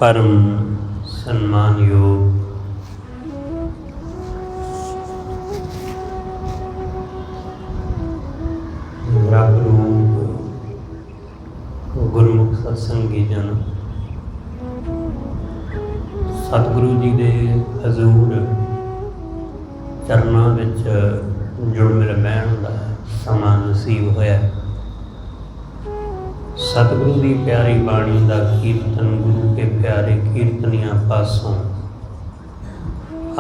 परम सम्मानयोग रब रूप गुरमुख सत्संगी जन सतगुरु जी के हजूर चरनां विच जुड़ मिल बहन का समा नसीब होया। सतगुरु की प्यारी बाणी का कीर्तन गुरु के प्यारे कीर्तनिया पासों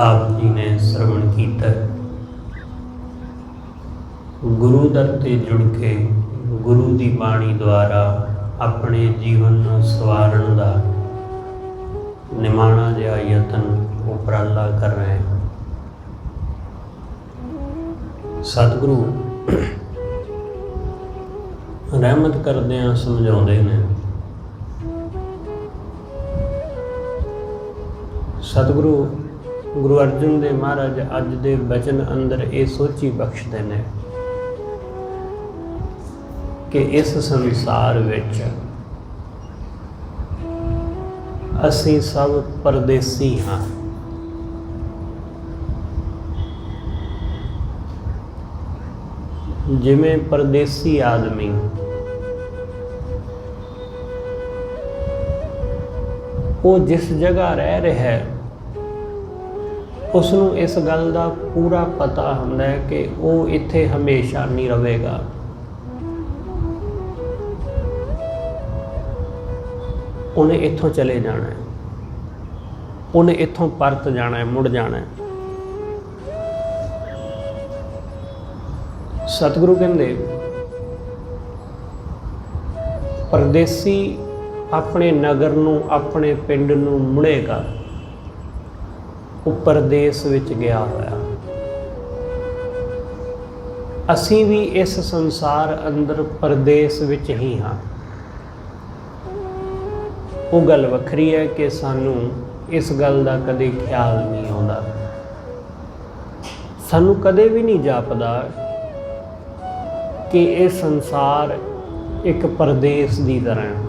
आप जी ने श्रवण किया। गुरु दर ते जुड़ के गुरु की बाणी द्वारा अपने जीवन सवारण का निमाणा जिहा यतन उपराला कर रहे हैं। सतगुरु रहमत करदियां समझाउंदे ने। सतगुरु गुरु अर्जन देव महाराज अज दे बचन अंदर ये सोची बख्शदे ने कि इस संसार विच असीं सब परदेसी हाँ। जिमें परदेसी आदमी वो जिस जगह रह रहा है उसनूं इस गल का पूरा पता हुंदा है कि वो इत्थे हमेशा नहीं रहेगा। उन्हें इत्थों चले जाना है, उन्हें इत्थों परत जाना है, मुड़ जाना है। सतगुरु कहंदे परदेसी अपने नगर नूं अपने पिंड नूं मुड़ेगा, वो परदेस विच गया होया। असीं भी इस संसार अंदर परदेस विच ही हाँ। वो गल वखरी है कि सानू इस गल का कदे ख्याल नहीं आउंदा, सानू कदे भी नहीं जापदा कि ये संसार एक परदेस की तरह है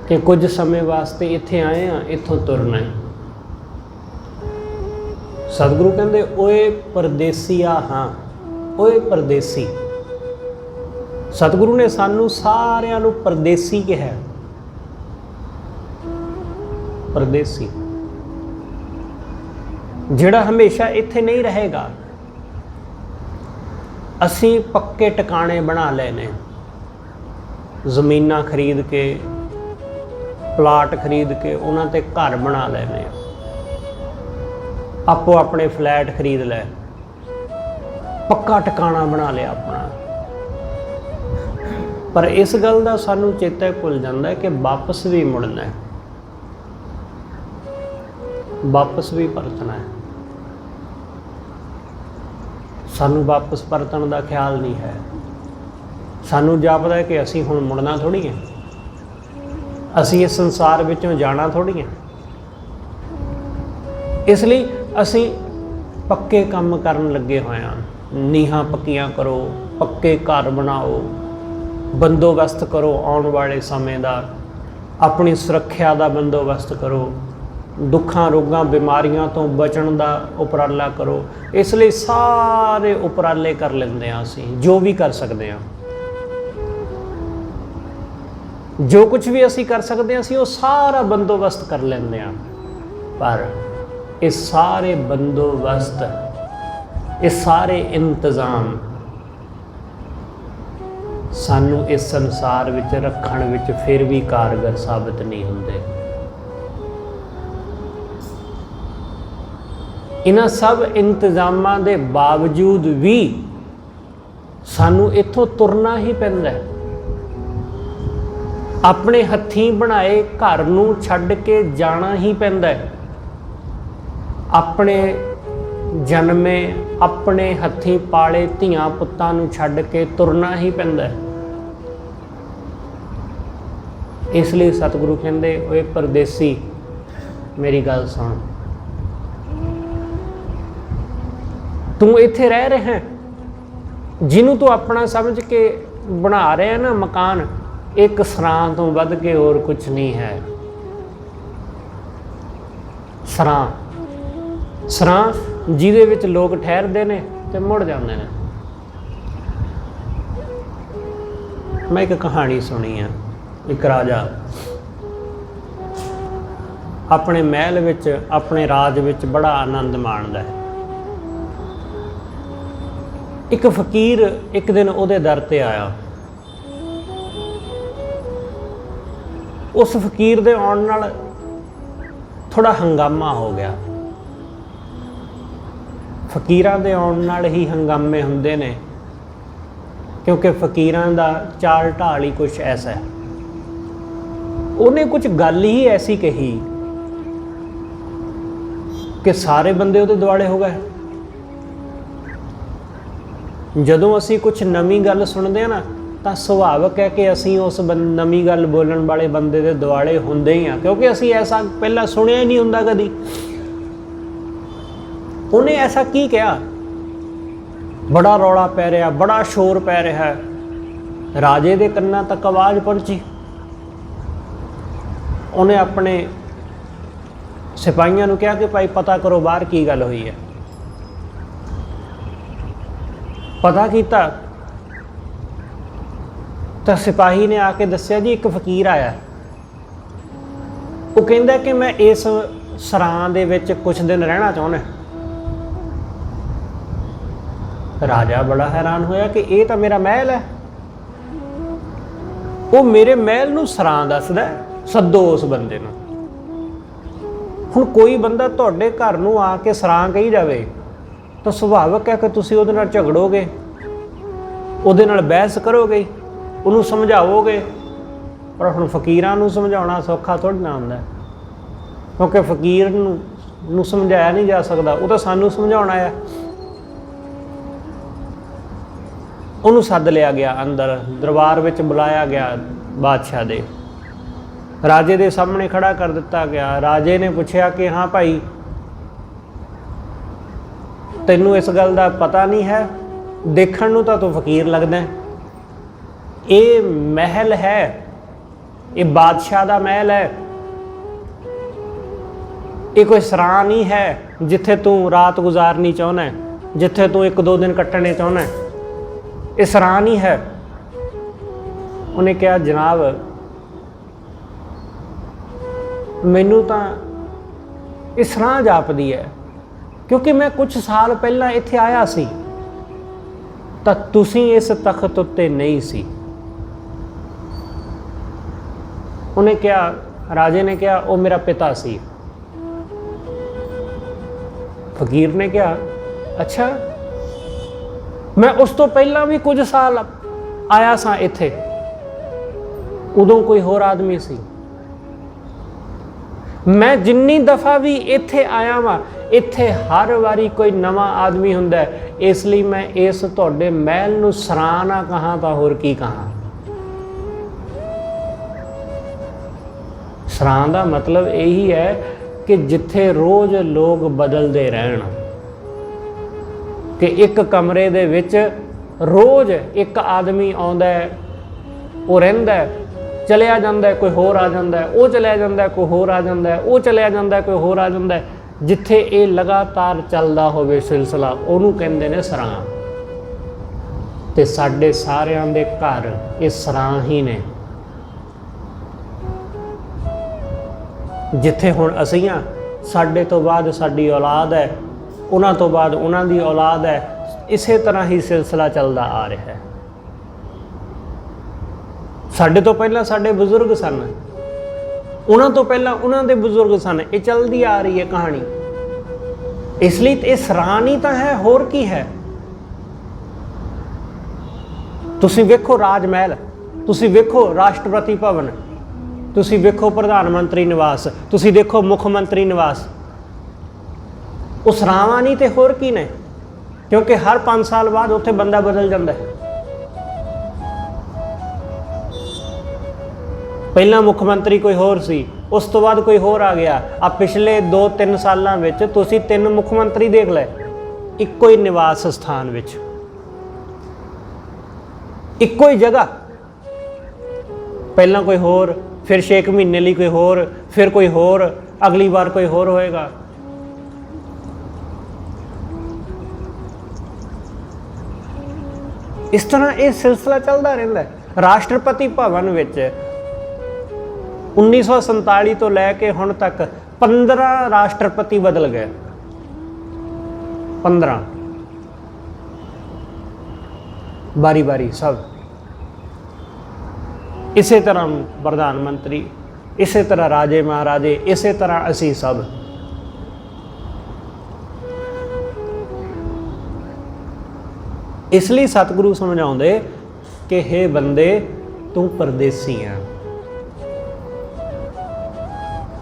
कि कुछ समय वास्ते इत्थे आए हैं, इत्थों तुरना है। सतगुरु कहते ओए परदेसिया हाँ, ओए परदेसी। सतगुरु ने सानू सारियां नू परदेसी कहा। परदेसी जिहड़ा हमेशा इत्थे नहीं रहेगा। असी पक्के टिकाणे बना लेने, जमीनां खरीद के प्लाट खरीद के उन्होंने घर बना लेने, आपो अपने फ्लैट खरीद ले, पक्का टिकाणा बना लिया अपना। पर इस गल का सानू चेता भुल जाता है कि वापस भी मुड़ना है, वापस भी परतना है। सानू वापस परतन का ख्याल नहीं है। सानू जापदा है कि असी हुण मुड़ना थोड़ी है, असी इस संसार विचों जाना थोड़ी है। इसलिए असी पक्के काम करन लगे होए हां। नीहां पक्कियां करो, पक्के घर बनाओ, बंदोबस्त करो आने वाले समय का, अपनी सुरक्षा का बंदोबस्त करो, दुखों रोगों बीमारियों तो बचन का उपराला करो। इसलिए सारे उपराले कर लेंदे हां, असीं जो भी कर सकते हैं, जो कुछ भी असी कर सकते हैं, असी वो सारा बंदोबस्त कर लेंदे हां। पर ये सारे बंदोबस्त, ये सारे इंतजाम सानू इस संसार विच रखण विच फिर भी कारगर साबित नहीं हुंदे। इन्हां सब इंतजामां दे बावजूद भी सानू इत्थों तुरना ही पैंदा है। अपने हत्थीं बनाए घर नूं छड्ड के जाना ही पैंदा है। अपने जन्मे अपने हत्थीं पाले धियां पुत्तां नूं छड्ड के तुरना ही पैंदा है। इसलिए सतगुरु कहंदे ओए परदेसी मेरी गल सुन, तू इत्थे रह रहा है, जिन्हों तू अपना समझ के बना रहे हैं ना मकान, ਇੱਕ ਸਰਾਂ ਤੋਂ ਵੱਧ ਕੇ ਹੋਰ ਕੁਛ ਨਹੀਂ ਹੈ। ਸਰਾਂ ਜਿਹਦੇ ਵਿੱਚ ਲੋਕ ਠਹਿਰਦੇ ਨੇ ਤੇ ਮੁੜ ਜਾਂਦੇ ਨੇ। ਮੈਂ ਇੱਕ ਕਹਾਣੀ ਸੁਣੀ ਆ, ਇੱਕ ਰਾਜਾ ਆਪਣੇ ਮਹਿਲ ਵਿੱਚ, ਆਪਣੇ ਰਾਜ ਵਿੱਚ ਬੜਾ ਆਨੰਦ ਮਾਣਦਾ ਹੈ। ਇੱਕ ਫਕੀਰ ਇੱਕ ਦਿਨ ਉਹਦੇ ਦਰ ਤੇ ਆਇਆ। ਉਸ ਫਕੀਰ ਦੇ ਆਉਣ ਨਾਲ ਥੋੜਾ ਹੰਗਾਮਾ ਹੋ ਗਿਆ। ਫਕੀਰਾਂ ਦੇ ਆਉਣ ਨਾਲ ਹੀ ਹੰਗਾਮੇ ਹੁੰਦੇ ਨੇ, ਕਿਉਂਕਿ ਫਕੀਰਾਂ ਦਾ ਚਾਲ ਢਾਲ ਹੀ ਕੁਛ ਐਸਾ ਹੈ। ਉਹਨੇ ਕੁਝ ਗੱਲ ਹੀ ਐਸੀ ਕਹੀ ਕਿ ਸਾਰੇ ਬੰਦੇ ਉਹਦੇ ਦੁਆਲੇ ਹੋ ਗਏ। ਜਦੋਂ ਅਸੀਂ ਕੁਝ ਨਵੀਂ ਗੱਲ ਸੁਣਦੇ ਹਾਂ ਨਾ, ਤਾਂ ਸੁਭਾਵਿਕ ਹੈ ਕਿ ਅਸੀਂ ਉਸ ਨਵੀਂ ਗੱਲ ਬੋਲਣ ਵਾਲੇ ਬੰਦੇ ਦੇ ਦੁਆਲੇ ਹੁੰਦੇ ਹੀ ਹਾਂ, ਕਿਉਂਕਿ ਅਸੀਂ ਐਸਾ ਪਹਿਲਾਂ ਸੁਣਿਆ ਹੀ ਨਹੀਂ ਹੁੰਦਾ ਕਦੀ। ਉਹਨੇ ਐਸਾ ਕੀ ਕਿਹਾ? ਬੜਾ ਰੌਲਾ ਪੈ ਰਿਹਾ, ਬੜਾ ਸ਼ੋਰ ਪੈ ਰਿਹਾ। ਰਾਜੇ ਦੇ ਕੰਨਾਂ ਤੱਕ ਆਵਾਜ਼ ਪਹੁੰਚੀ। ਉਹਨੇ ਆਪਣੇ ਸਿਪਾਹੀਆਂ ਨੂੰ ਕਿਹਾ ਕਿ ਭਾਈ ਪਤਾ ਕਰੋ ਬਾਹਰ ਕੀ ਗੱਲ ਹੋਈ ਹੈ। ਪਤਾ ਕੀਤਾ ਤਾਂ ਸਿਪਾਹੀ ਨੇ ਆ ਕੇ ਦੱਸਿਆ ਜੀ ਇੱਕ ਫਕੀਰ ਆਇਆ। ਉਹ ਕਹਿੰਦਾ ਕਿ ਮੈਂ ਇਸ ਸਰਾਂ ਦੇ ਵਿੱਚ ਕੁਝ ਦਿਨ ਰਹਿਣਾ ਚਾਹੁੰਦਾ। ਰਾਜਾ ਬੜਾ ਹੈਰਾਨ ਹੋਇਆ ਕਿ ਇਹ ਤਾਂ ਮੇਰਾ ਮਹਿਲ ਹੈ। ਉਹ ਮੇਰੇ ਮਹਿਲ ਨੂੰ ਸਰਾਂ ਦੱਸਦਾ। ਸੱਦੋ ਉਸ ਬੰਦੇ ਨੂੰ। ਹੁਣ ਕੋਈ ਬੰਦਾ ਤੁਹਾਡੇ ਘਰ ਨੂੰ ਆ ਕੇ ਸਰਾਂ ਕਹੀ ਜਾਵੇ ਤਾਂ ਸੁਭਾਵਿਕ ਹੈ ਕਿ ਤੁਸੀਂ ਉਹਦੇ ਨਾਲ ਝਗੜੋਗੇ, ਉਹਦੇ ਨਾਲ ਬਹਿਸ ਕਰੋਗੇ, ਉਹਨੂੰ ਸਮਝਾਵੋਗੇ। ਪਰ ਹੁਣ ਫਕੀਰਾਂ ਨੂੰ ਸਮਝਾਉਣਾ ਸੌਖਾ ਥੋੜ੍ਹਾ ਨਾ ਹੁੰਦਾ, ਕਿਉਂਕਿ ਫਕੀਰ ਨੂੰ ਸਮਝਾਇਆ ਨਹੀਂ ਜਾ ਸਕਦਾ। ਉਹ ਤਾਂ ਸਾਨੂੰ ਸਮਝਾਉਣਾ ਆ। ਉਹਨੂੰ ਸੱਦ ਲਿਆ ਗਿਆ ਅੰਦਰ, ਦਰਬਾਰ ਵਿੱਚ ਬੁਲਾਇਆ ਗਿਆ ਬਾਦਸ਼ਾਹ ਦੇ। ਰਾਜੇ ਦੇ ਸਾਹਮਣੇ ਖੜਾ ਕਰ ਦਿੱਤਾ ਗਿਆ। ਰਾਜੇ ਨੇ ਪੁੱਛਿਆ ਕਿ ਹਾਂ ਭਾਈ, ਤੈਨੂੰ ਇਸ ਗੱਲ ਦਾ ਪਤਾ ਨਹੀਂ ਹੈ? ਦੇਖਣ ਨੂੰ ਤਾਂ ਤੂੰ ਫਕੀਰ ਲੱਗਦਾ। ਇਹ ਮਹਿਲ ਹੈ, ਇਹ ਬਾਦਸ਼ਾਹ ਦਾ ਮਹਿਲ ਹੈ। ਇਹ ਕੋਈ ਸਰਾਂ ਨਹੀਂ ਹੈ ਜਿੱਥੇ ਤੂੰ ਰਾਤ ਗੁਜ਼ਾਰਨੀ ਚਾਹੁੰਦਾ, ਜਿੱਥੇ ਤੂੰ 1-2 ਦਿਨ ਕੱਟਣੇ ਚਾਹੁੰਦਾ। ਇਹ ਸਰਾਂ ਨਹੀਂ ਹੈ। ਉਹਨੇ ਕਿਹਾ ਜਨਾਬ, ਮੈਨੂੰ ਤਾਂ ਇਹ ਸਰਾਂ ਜਾਪਦੀ ਹੈ, ਕਿਉਂਕਿ ਮੈਂ ਕੁਝ ਸਾਲ ਪਹਿਲਾਂ ਇੱਥੇ ਆਇਆ ਸੀ ਤਾਂ ਤੁਸੀਂ ਇਸ ਤਖਤ ਉੱਤੇ ਨਹੀਂ ਸੀ। ਉਹਨੇ ਕਿਹਾ, ਰਾਜੇ ਨੇ ਕਿਹਾ, ਉਹ ਮੇਰਾ ਪਿਤਾ ਸੀ। ਫਕੀਰ ਨੇ ਕਿਹਾ, ਅੱਛਾ, ਮੈਂ ਉਸ ਤੋਂ ਪਹਿਲਾਂ ਵੀ ਕੁਝ ਸਾਲ ਆਇਆ ਸਾਂ ਇੱਥੇ, ਉਦੋਂ ਕੋਈ ਹੋਰ ਆਦਮੀ ਸੀ। ਮੈਂ ਜਿੰਨੀ ਦਫਾ ਵੀ ਇੱਥੇ ਆਇਆ ਵਾਂ, ਇੱਥੇ ਹਰ ਵਾਰੀ ਕੋਈ ਨਵਾਂ ਆਦਮੀ ਹੁੰਦਾ। ਇਸ ਲਈ ਮੈਂ ਇਸ ਤੁਹਾਡੇ ਮਹਿਲ ਨੂੰ ਸਰਾਂ ਨਾ ਕਹਾਂ ਤਾਂ ਹੋਰ ਕੀ ਕਹਾਂ। ਸਰਾਂ ਦਾ ਮਤਲਬ ਇਹੀ ਹੈ ਕਿ ਜਿੱਥੇ ਰੋਜ਼ ਲੋਕ ਬਦਲਦੇ ਰਹਿਣ, ਕਿ ਇੱਕ ਕਮਰੇ ਦੇ ਵਿੱਚ ਰੋਜ਼ ਇੱਕ ਆਦਮੀ ਆਉਂਦਾ, ਉਹ ਰਹਿੰਦਾ, ਚਲਿਆ ਜਾਂਦਾ, ਕੋਈ ਹੋਰ ਆ ਜਾਂਦਾ, ਉਹ ਚਲਿਆ ਜਾਂਦਾ, ਕੋਈ ਹੋਰ ਆ ਜਾਂਦਾ, ਉਹ ਚਲਿਆ ਜਾਂਦਾ, ਕੋਈ ਹੋਰ ਆ ਜਾਂਦਾ। ਜਿੱਥੇ ਇਹ ਲਗਾਤਾਰ ਚੱਲਦਾ ਹੋਵੇ ਸਿਲਸਿਲਾ, ਉਹਨੂੰ ਕਹਿੰਦੇ ਨੇ ਸਰਾਂ। ਤੇ ਸਾਡੇ ਸਾਰਿਆਂ ਦੇ ਘਰ ਇਹ ਸਰਾਂ ਹੀ ਨੇ। ਜਿੱਥੇ ਹੁਣ ਅਸੀਂ ਹਾਂ, ਸਾਡੇ ਤੋਂ ਬਾਅਦ ਸਾਡੀ ਔਲਾਦ ਹੈ, ਉਹਨਾਂ ਤੋਂ ਬਾਅਦ ਉਹਨਾਂ ਦੀ ਔਲਾਦ ਹੈ। ਇਸੇ ਤਰ੍ਹਾਂ ਹੀ ਸਿਲਸਿਲਾ ਚੱਲਦਾ ਆ ਰਿਹਾ ਹੈ। ਸਾਡੇ ਤੋਂ ਪਹਿਲਾਂ ਸਾਡੇ ਬਜ਼ੁਰਗ ਸਨ, ਉਹਨਾਂ ਤੋਂ ਪਹਿਲਾਂ ਉਹਨਾਂ ਦੇ ਬਜ਼ੁਰਗ ਸਨ। ਇਹ ਚੱਲਦੀ ਆ ਰਹੀ ਹੈ ਕਹਾਣੀ। ਇਸ ਲਈ ਇਹ ਸਰਾਂ ਹੀ ਤਾਂ ਹੈ, ਹੋਰ ਕੀ ਹੈ। ਤੁਸੀਂ ਵੇਖੋ ਰਾਜ ਮਹਿਲ, ਤੁਸੀਂ ਵੇਖੋ ਰਾਸ਼ਟਰਪਤੀ ਭਵਨ, ਤੁਸੀਂ ਵੇਖੋ ਪ੍ਰਧਾਨ ਮੰਤਰੀ ਨਿਵਾਸ, ਤੁਸੀਂ ਦੇਖੋ ਮੁੱਖ ਮੰਤਰੀ ਨਿਵਾਸ। ਉਹ ਸਰਾਵਾਂ ਨਹੀਂ ਤੇ ਹੋਰ ਕੀ ਨੇ, ਕਿਉਂਕਿ ਹਰ 5 ਸਾਲ ਬਾਅਦ ਉੱਥੇ ਬੰਦਾ ਬਦਲ ਜਾਂਦਾ ਹੈ। ਪਹਿਲਾਂ ਮੁੱਖ ਮੰਤਰੀ ਕੋਈ ਹੋਰ ਸੀ, ਉਸ ਤੋਂ ਬਾਅਦ ਕੋਈ ਹੋਰ ਆ ਗਿਆ। ਆ ਪਿਛਲੇ 2-3 ਸਾਲਾਂ ਵਿੱਚ ਤੁਸੀਂ 3 ਮੁੱਖ ਮੰਤਰੀ ਦੇਖ ਲਏ ਇੱਕੋ ਹੀ ਨਿਵਾਸ ਸਥਾਨ ਵਿੱਚ, ਇੱਕੋ ਹੀ ਜਗ੍ਹਾ। ਪਹਿਲਾਂ ਕੋਈ ਹੋਰ, ਫਿਰ 6 ਮਹੀਨੇ ਲਈ ਕੋਈ ਹੋਰ, ਫਿਰ ਕੋਈ ਹੋਰ, ਅਗਲੀ ਵਾਰ ਕੋਈ ਹੋਰ ਹੋਏਗਾ। ਇਸ ਤਰ੍ਹਾਂ ਇਹ ਸਿਲਸਿਲਾ ਚੱਲਦਾ ਰਹਿੰਦਾ। ਰਾਸ਼ਟਰਪਤੀ ਭਵਨ ਵਿੱਚ 1947 ਤੋਂ ਲੈ ਕੇ ਹੁਣ ਤੱਕ 15 ਰਾਸ਼ਟਰਪਤੀ ਬਦਲ ਗਏ। 15 ਬਾਰੀ ਬਾਰੀ ਸਭ। ਇਸੇ ਤਰ੍ਹਾਂ ਪ੍ਰਧਾਨ ਮੰਤਰੀ, ਇਸੇ ਤਰ੍ਹਾਂ ਰਾਜੇ ਮਹਾਰਾਜੇ, ਇਸੇ ਤਰ੍ਹਾਂ ਅਸੀਂ ਸਭ। ਇਸ ਲਈ ਸਤਿਗੁਰੂ ਸਮਝਾਉਂਦੇ ਕਿ ਹੇ ਬੰਦੇ ਤੂੰ ਪਰਦੇਸੀ ਆ,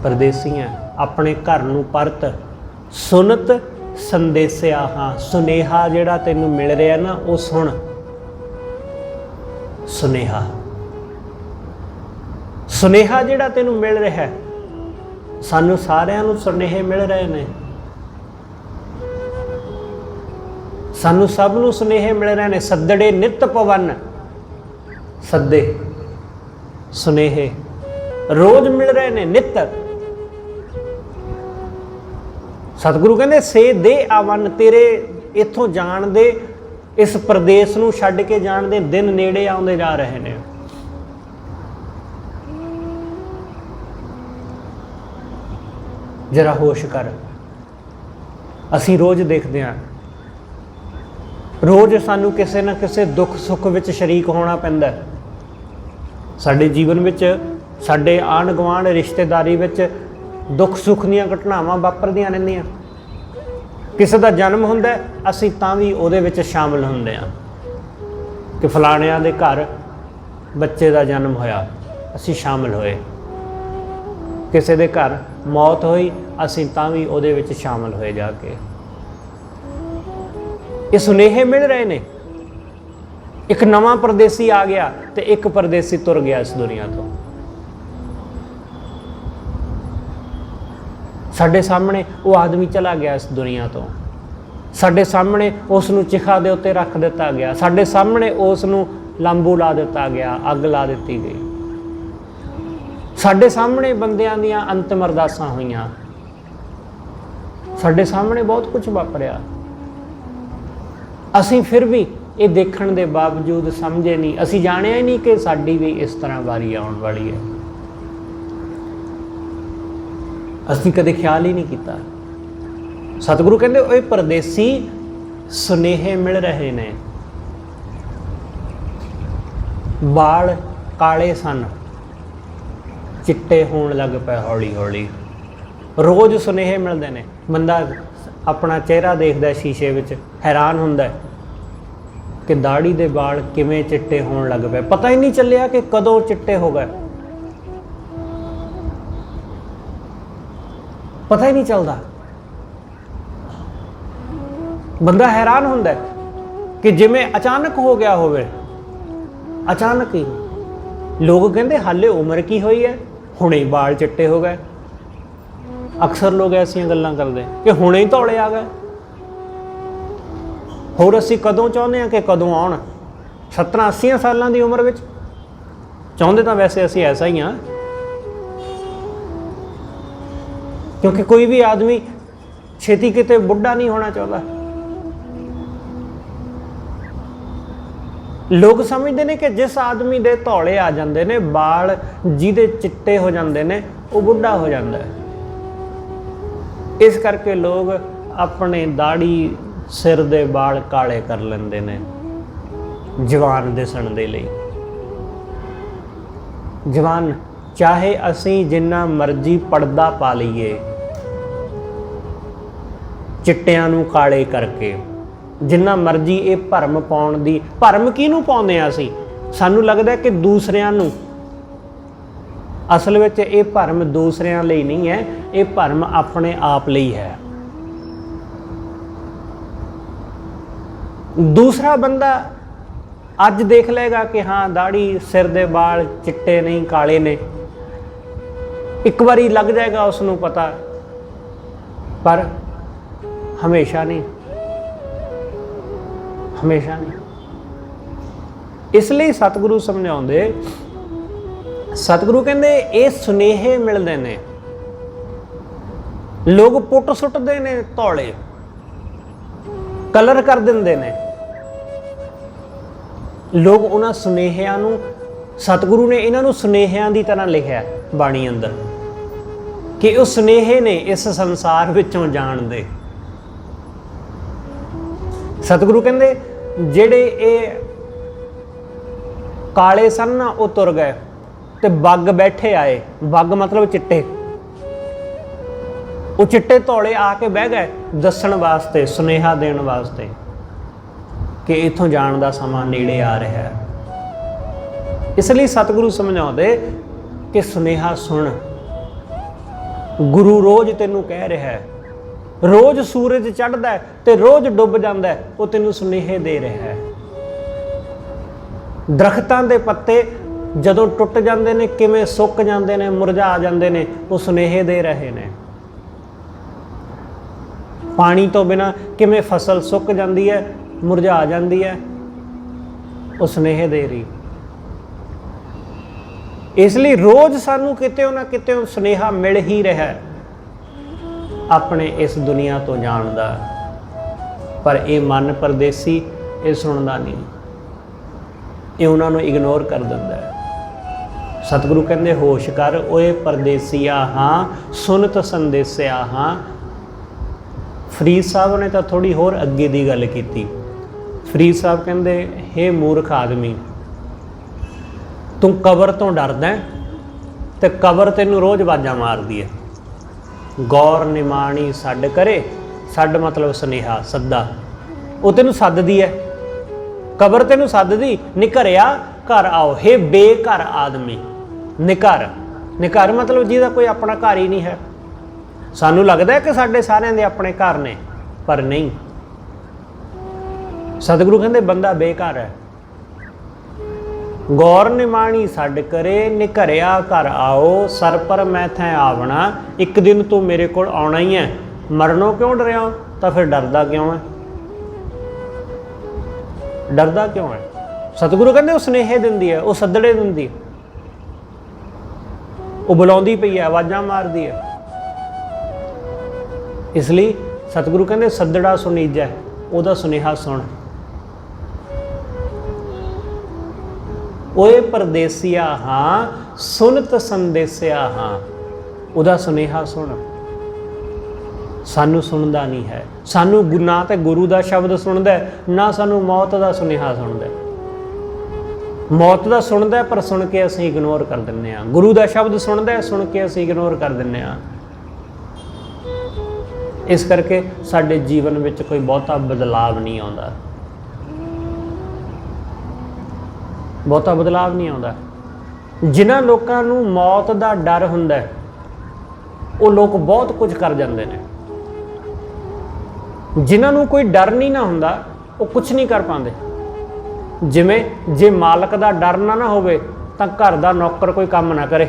ਪਰਦੇਸੀ ਆ, ਆਪਣੇ ਘਰ ਨੂੰ ਪਰਤ। ਸੁਨਤ ਸੰਦੇਸਿਆ ਹਾਂ, ਸੁਨੇਹਾ ਜਿਹੜਾ ਤੈਨੂੰ ਮਿਲ ਰਿਹਾ ਨਾ ਉਹ ਸੁਣ। ਸੁਨੇਹਾ, ਸੁਨੇਹਾ ਜਿਹੜਾ ਤੈਨੂੰ ਮਿਲ ਰਿਹਾ, ਸਾਨੂੰ ਸਾਰਿਆਂ ਨੂੰ ਸੁਨੇਹੇ ਮਿਲ ਰਹੇ ਨੇ, ਸਾਨੂੰ ਸਭ ਨੂੰ ਸੁਨੇਹੇ ਮਿਲ ਰਹੇ ਨੇ। ਸੱਦੜੇ ਨਿਤ ਪਵਨ, ਸੱਦੇ ਸੁਨੇਹੇ ਰੋਜ਼ ਮਿਲ ਰਹੇ ਨੇ, ਨਿਤ। ਸਤਿਗੁਰੂ ਕਹਿੰਦੇ ਸੇ ਦੇ ਆਵਨ, ਤੇਰੇ ਇੱਥੋਂ ਜਾਣ ਦੇ, ਇਸ ਪ੍ਰਦੇਸ਼ ਨੂੰ ਛੱਡ ਕੇ ਜਾਣ ਦੇ ਦਿਨ ਨੇੜੇ ਆਉਂਦੇ ਜਾ ਰਹੇ ਨੇ। ਜਰਾ ਹੋਸ਼ ਕਰ। ਅਸੀਂ ਰੋਜ਼ ਦੇਖਦੇ ਹਾਂ, ਰੋਜ਼ ਸਾਨੂੰ ਕਿਸੇ ਨਾ ਕਿਸੇ ਦੁੱਖ ਸੁੱਖ ਵਿੱਚ ਸ਼ਰੀਕ ਹੋਣਾ ਪੈਂਦਾ। ਸਾਡੇ ਜੀਵਨ ਵਿੱਚ, ਸਾਡੇ ਆਂਢ ਗੁਆਂਢ, ਰਿਸ਼ਤੇਦਾਰੀ ਵਿੱਚ ਦੁੱਖ ਸੁੱਖ ਦੀਆਂ ਘਟਨਾਵਾਂ ਵਾਪਰਦੀਆਂ ਰਹਿੰਦੀਆਂ। ਕਿਸੇ ਦਾ ਜਨਮ ਹੁੰਦਾ, ਅਸੀਂ ਤਾਂ ਵੀ ਉਹਦੇ ਵਿੱਚ ਸ਼ਾਮਲ ਹੁੰਦੇ ਹਾਂ ਕਿ ਫਲਾਣਿਆਂ ਦੇ ਘਰ ਬੱਚੇ ਦਾ ਜਨਮ ਹੋਇਆ, ਅਸੀਂ ਸ਼ਾਮਲ ਹੋਏ। ਕਿਸੇ ਦੇ ਘਰ ਮੌਤ ਹੋਈ, ਅਸੀਂ ਤਾਂ ਵੀ ਉਹਦੇ ਵਿੱਚ ਸ਼ਾਮਲ ਹੋਏ ਜਾ ਕੇ। ਇਹ ਸੁਨੇਹੇ ਮਿਲ ਰਹੇ ਨੇ। ਇੱਕ ਨਵਾਂ ਪਰਦੇਸੀ ਆ ਗਿਆ ਤੇ ਇੱਕ ਪਰਦੇਸੀ ਤੁਰ ਗਿਆ ਇਸ ਦੁਨੀਆ ਤੋਂ। ਸਾਡੇ ਸਾਹਮਣੇ ਉਹ ਆਦਮੀ ਚਲਾ ਗਿਆ ਇਸ ਦੁਨੀਆ ਤੋਂ। ਸਾਡੇ ਸਾਹਮਣੇ ਉਸ ਨੂੰ ਚਿਖਾ ਦੇ ਉੱਤੇ ਰੱਖ ਦਿੱਤਾ ਗਿਆ। ਸਾਡੇ ਸਾਹਮਣੇ ਉਸ ਨੂੰ ਲਾਂਬੂ ਲਾ ਦਿੱਤਾ ਗਿਆ, ਅੱਗ ਲਾ ਦਿੱਤੀ ਗਈ। ਸਾਡੇ ਸਾਹਮਣੇ ਬੰਦਿਆਂ ਦੀਆਂ ਅੰਤਿਮ ਅਰਦਾਸਾਂ ਹੋਈਆਂ। ਸਾਡੇ ਸਾਹਮਣੇ ਬਹੁਤ ਕੁਝ ਵਾਪਰਿਆ। ਅਸੀਂ ਫਿਰ ਵੀ ਇਹ ਦੇਖਣ ਦੇ ਬਾਵਜੂਦ ਸਮਝੇ ਨਹੀਂ, ਅਸੀਂ ਜਾਣਿਆ ਹੀ ਨਹੀਂ ਕਿ ਸਾਡੀ ਵੀ ਇਸ ਤਰ੍ਹਾਂ ਵਾਰੀ ਆਉਣ ਵਾਲੀ ਹੈ। ਅਸੀਂ ਕਦੇ ਖਿਆਲ ਹੀ ਨਹੀਂ ਕੀਤਾ। ਸਤਿਗੁਰੂ ਕਹਿੰਦੇ ਉਹ ਪਰਦੇਸੀ ਸੁਨੇਹੇ ਮਿਲ ਰਹੇ ਨੇ। ਵਾਲ ਕਾਲੇ ਸਨ, ਚਿੱਟੇ ਹੋਣ ਲੱਗ ਪਏ ਹੌਲੀ ਹੌਲੀ। ਰੋਜ਼ ਸੁਨੇਹੇ ਮਿਲਦੇ ਨੇ। ਬੰਦਾ ਆਪਣਾ ਚਿਹਰਾ ਦੇਖਦਾ ਸ਼ੀਸ਼ੇ ਵਿੱਚ, ਹੈਰਾਨ ਹੁੰਦਾ ਕਿ ਦਾੜੀ ਦੇ ਵਾਲ ਕਿਵੇਂ ਚਿੱਟੇ ਹੋਣ ਲੱਗ ਪਏ। ਪਤਾ ਹੀ ਨਹੀਂ ਚੱਲਿਆ ਕਿ ਕਦੋਂ ਚਿੱਟੇ ਹੋ ਗਏ, ਪਤਾ ਹੀ ਨਹੀਂ ਚੱਲਦਾ। ਬੰਦਾ ਹੈਰਾਨ ਹੁੰਦਾ ਕਿ ਜਿਵੇਂ ਅਚਾਨਕ ਹੋ ਗਿਆ ਹੋਵੇ, ਅਚਾਨਕ ਹੀ। ਲੋਕ ਕਹਿੰਦੇ ਹਾਲੇ ਉਮਰ ਕੀ ਹੋਈ ਹੈ, ਹੁਣੇ ਵਾਲ ਚਿੱਟੇ ਹੋ ਗਏ। ਅਕਸਰ ਲੋਕ ਐਸੀਆਂ ਗੱਲਾਂ ਕਰਦੇ ਕਿ ਹੁਣੇ ਹੀ ਧੌਲੇ ਆ ਗਏ। ਹੋਰ ਅਸੀਂ ਕਦੋਂ ਚਾਹੁੰਦੇ ਹਾਂ ਕਿ ਕਦੋਂ ਆਉਣ? 70-80 ਸਾਲਾਂ ਦੀ ਉਮਰ ਵਿੱਚ ਚਾਹੁੰਦੇ ਤਾਂ ਵੈਸੇ ਅਸੀਂ ਐਸਾ ਹੀ ਹਾਂ, ਕਿਉਂਕਿ ਕੋਈ ਵੀ ਆਦਮੀ ਛੇਤੀ ਕਿਤੇ ਬੁੱਢਾ ਨਹੀਂ ਹੋਣਾ ਚਾਹੁੰਦਾ। ਲੋਕ ਸਮਝਦੇ ਨੇ ਕਿ ਜਿਸ ਆਦਮੀ ਦੇ ਧੌਲੇ ਆ ਜਾਂਦੇ ਨੇ, ਵਾਲ ਜਿਹਦੇ ਚਿੱਟੇ ਹੋ ਜਾਂਦੇ ਨੇ, ਉਹ ਬੁੱਢਾ ਹੋ ਜਾਂਦਾ ਹੈ। ਇਸ ਕਰਕੇ ਲੋਕ ਆਪਣੇ ਦਾੜੀ, ਸਿਰ ਦੇ ਵਾਲ ਕਾਲੇ ਕਰ ਲੈਂਦੇ ਨੇ ਜਵਾਨ ਦਿਸਣ ਦੇ ਲਈ। ਜਵਾਨ ਚਾਹੇ ਅਸੀਂ ਜਿੰਨਾ ਮਰਜ਼ੀ ਪਰਦਾ ਪਾ ਲਈਏ ਚਿੱਟਿਆਂ ਨੂੰ ਕਾਲੇ ਕਰਕੇ, ਜਿੰਨਾ ਮਰਜ਼ੀ ਇਹ ਭਰਮ ਪਾਉਣ ਦੀ, ਭਰਮ ਕਿਹਨੂੰ ਪਾਉਂਦੇ ਆ ਅਸੀਂ? ਸਾਨੂੰ ਲੱਗਦਾ ਕਿ ਦੂਸਰਿਆਂ ਨੂੰ। ਅਸਲ ਵਿੱਚ ਇਹ ਭਰਮ ਦੂਸਰਿਆਂ ਲਈ ਨਹੀਂ ਹੈ, ਇਹ ਭਰਮ ਆਪਣੇ ਆਪ ਲਈ ਹੈ। ਦੂਸਰਾ ਬੰਦਾ ਅੱਜ ਦੇਖ ਲਏਗਾ ਕਿ ਹਾਂ ਦਾੜੀ, ਸਿਰ ਦੇ ਵਾਲ ਚਿੱਟੇ ਨਹੀਂ ਕਾਲੇ ਨੇ, ਇੱਕ ਵਾਰੀ ਲੱਗ ਜਾਏਗਾ ਉਸ ਨੂੰ ਪਤਾ, ਪਰ ਹਮੇਸ਼ਾ ਨਹੀਂ, ਹਮੇਸ਼ਾ ਨਹੀਂ। ਇਸ ਲਈ ਸਤਿਗੁਰੂ ਸਮਝਾਉਂਦੇ सतगुरु कहते ये सुनेहे मिलते ने, लोग पुट सुटते ने धौले, कलर कर देंगे ने, लोग उन्होंने सुनेहिया नूं, सतगुरु ने इन्हों सुनेहिया की तरह लिखा बाणी अंदर कि वो सुनेहे ने इस संसार विचों जाण दे। सतगुरु कहते जेड़े ये काले सन ना वो तुर गए ते बग बैठे आए, बग मतलब चिट्टे, वो चिट्टे धौले आके बह गए दसण वास्ते, सुनेहा देण वास्ते कि इथों जाण दा समा नेड़े आ रहा है। इसलिए सतगुरु समझाते कि सुनेहा सुन, गुरु रोज तेनू कह रहा है, रोज सूरज चढ़दा है ते रोज डुब जांदा है, वो तेनू सुनेहे दे रहा है। दरख्तां दे पत्ते जदों टुट जांदे ने, किवें सुक जांदे ने, मुरझा जांदे ने, वो सुनेहे दे रहे ने। पानी तो बिना किवें फसल सुक जांदी है, मुरझा जाती है, वो सुनेहे दे रही। इसलिए रोज सानू किते ना किते सुनेहा मिल ही रहा है अपने इस दुनिया तो जाण दा, पर ये मन परदेसी ये सुनता नहीं, ये उन्होंने इग्नोर कर दिंदा है। सतगुरु कहते होश कर ओए परदेसिया हाँ, सुनत संदेसिया हाँ। फरीद साहब ने तो थोड़ी होर अगे की गल की। फरीद साहब कहते हे मूर्ख आदमी, तू कबर तो डरदा है ते कबर तेनू रोज़ आवाज़ां मारदी है। गौर निमाणी सड करे, सड मतलब सुनेहा सद्दा, वो तेनू सददी है, कबर तेनू सददी, निघरिया घर आओ। हे बेघर आदमी, निघर, निघर मतलब जिहदा कोई अपना घर ही नहीं है। सानू लगता है कि साडे सारिਆਂ ਦੇ अपने घर ने, पर नहीं। सतगुरु कहते बंदा बेघर है। गौर निमाणी सड करे, निघरिया घर आओ, सर पर मैं थे आवना, एक दिन तू मेरे को आना ही है। मरनों क्यों डरिया, तो फिर डरदा क्यों है, डरदा क्यों है। सतगुरु कहते वो सुनेहे दिंदी है, वो सदड़े दिंदी है, वो बुलाउंदी पई है, आवाज़ां मारदी है। इसलिए सतगुरु कहते सदड़ा सुनीजा, ਉਹਦਾ सुनेहा सुन। ओए परदेसिया हाँ, सुनत संदेसिया हाँ, ਉਹਦਾ सुनेहा सुन। सानू सुनदा नहीं है, सानू ना तो गुरु का शब्द सुनदा है, ना सानू मौत का सुनेहा सुनदा है। मौत का सुनदा है पर सुन के असीं इग्नोर कर दिंदे आ, गुरु का शब्द सुनदा है, सुन के असीं इग्नोर कर दिंदे आ। इस करके साडे जीवन में कोई बहुता बदलाव नहीं आता, बहुता बदलाव नहीं आता। जिन्हां लोकां नूं मौत का डर हुंदा है, वो लोग बहुत कुछ कर जाते हैं। जिन्हां नूं कोई डर नहीं ना हुंदा, वो कुछ नहीं कर पाते। जिवें जे मालक का डर ना होवे तां घर दा नौकर कोई काम ना करे,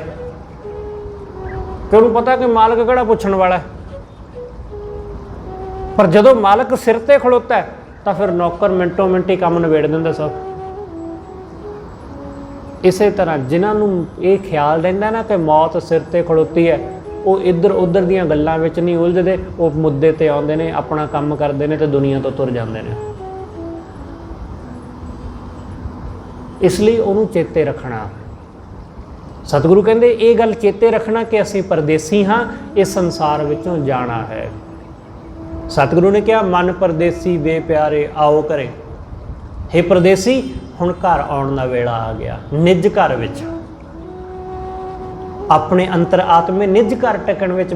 क्यों पता कि मालक किहड़ा पुछण वाला है। पर जदों मालक सिर ते खड़ोता है तो फिर नौकर मिनटों मिनट ही काम नवेड़ दिंदा सब। इसे तरह जिन्होंने ये ख्याल रहिंदा ना कि मौत सिर ते खड़ोती है, वो इधर उधर दीयां गल्लां विच नहीं उलझदे, वो मुद्दे ते आउंदे ने, अपना काम करते हैं तो दुनिया तो तुर जाते हैं। इसलिए उन्होंने चेते रखना। सतगुरु कहते ये गल चेते रखना कि असीं परदेसी हाँ, इस संसार विचों जाना है। सतगुरु ने कहा मन परदेसी वे प्यारे आओ करे। हे परदेसी हुण घर आउण दा वेला आ गया। निज घर विच अपने अंतर आत्मे निज घर टिकण विच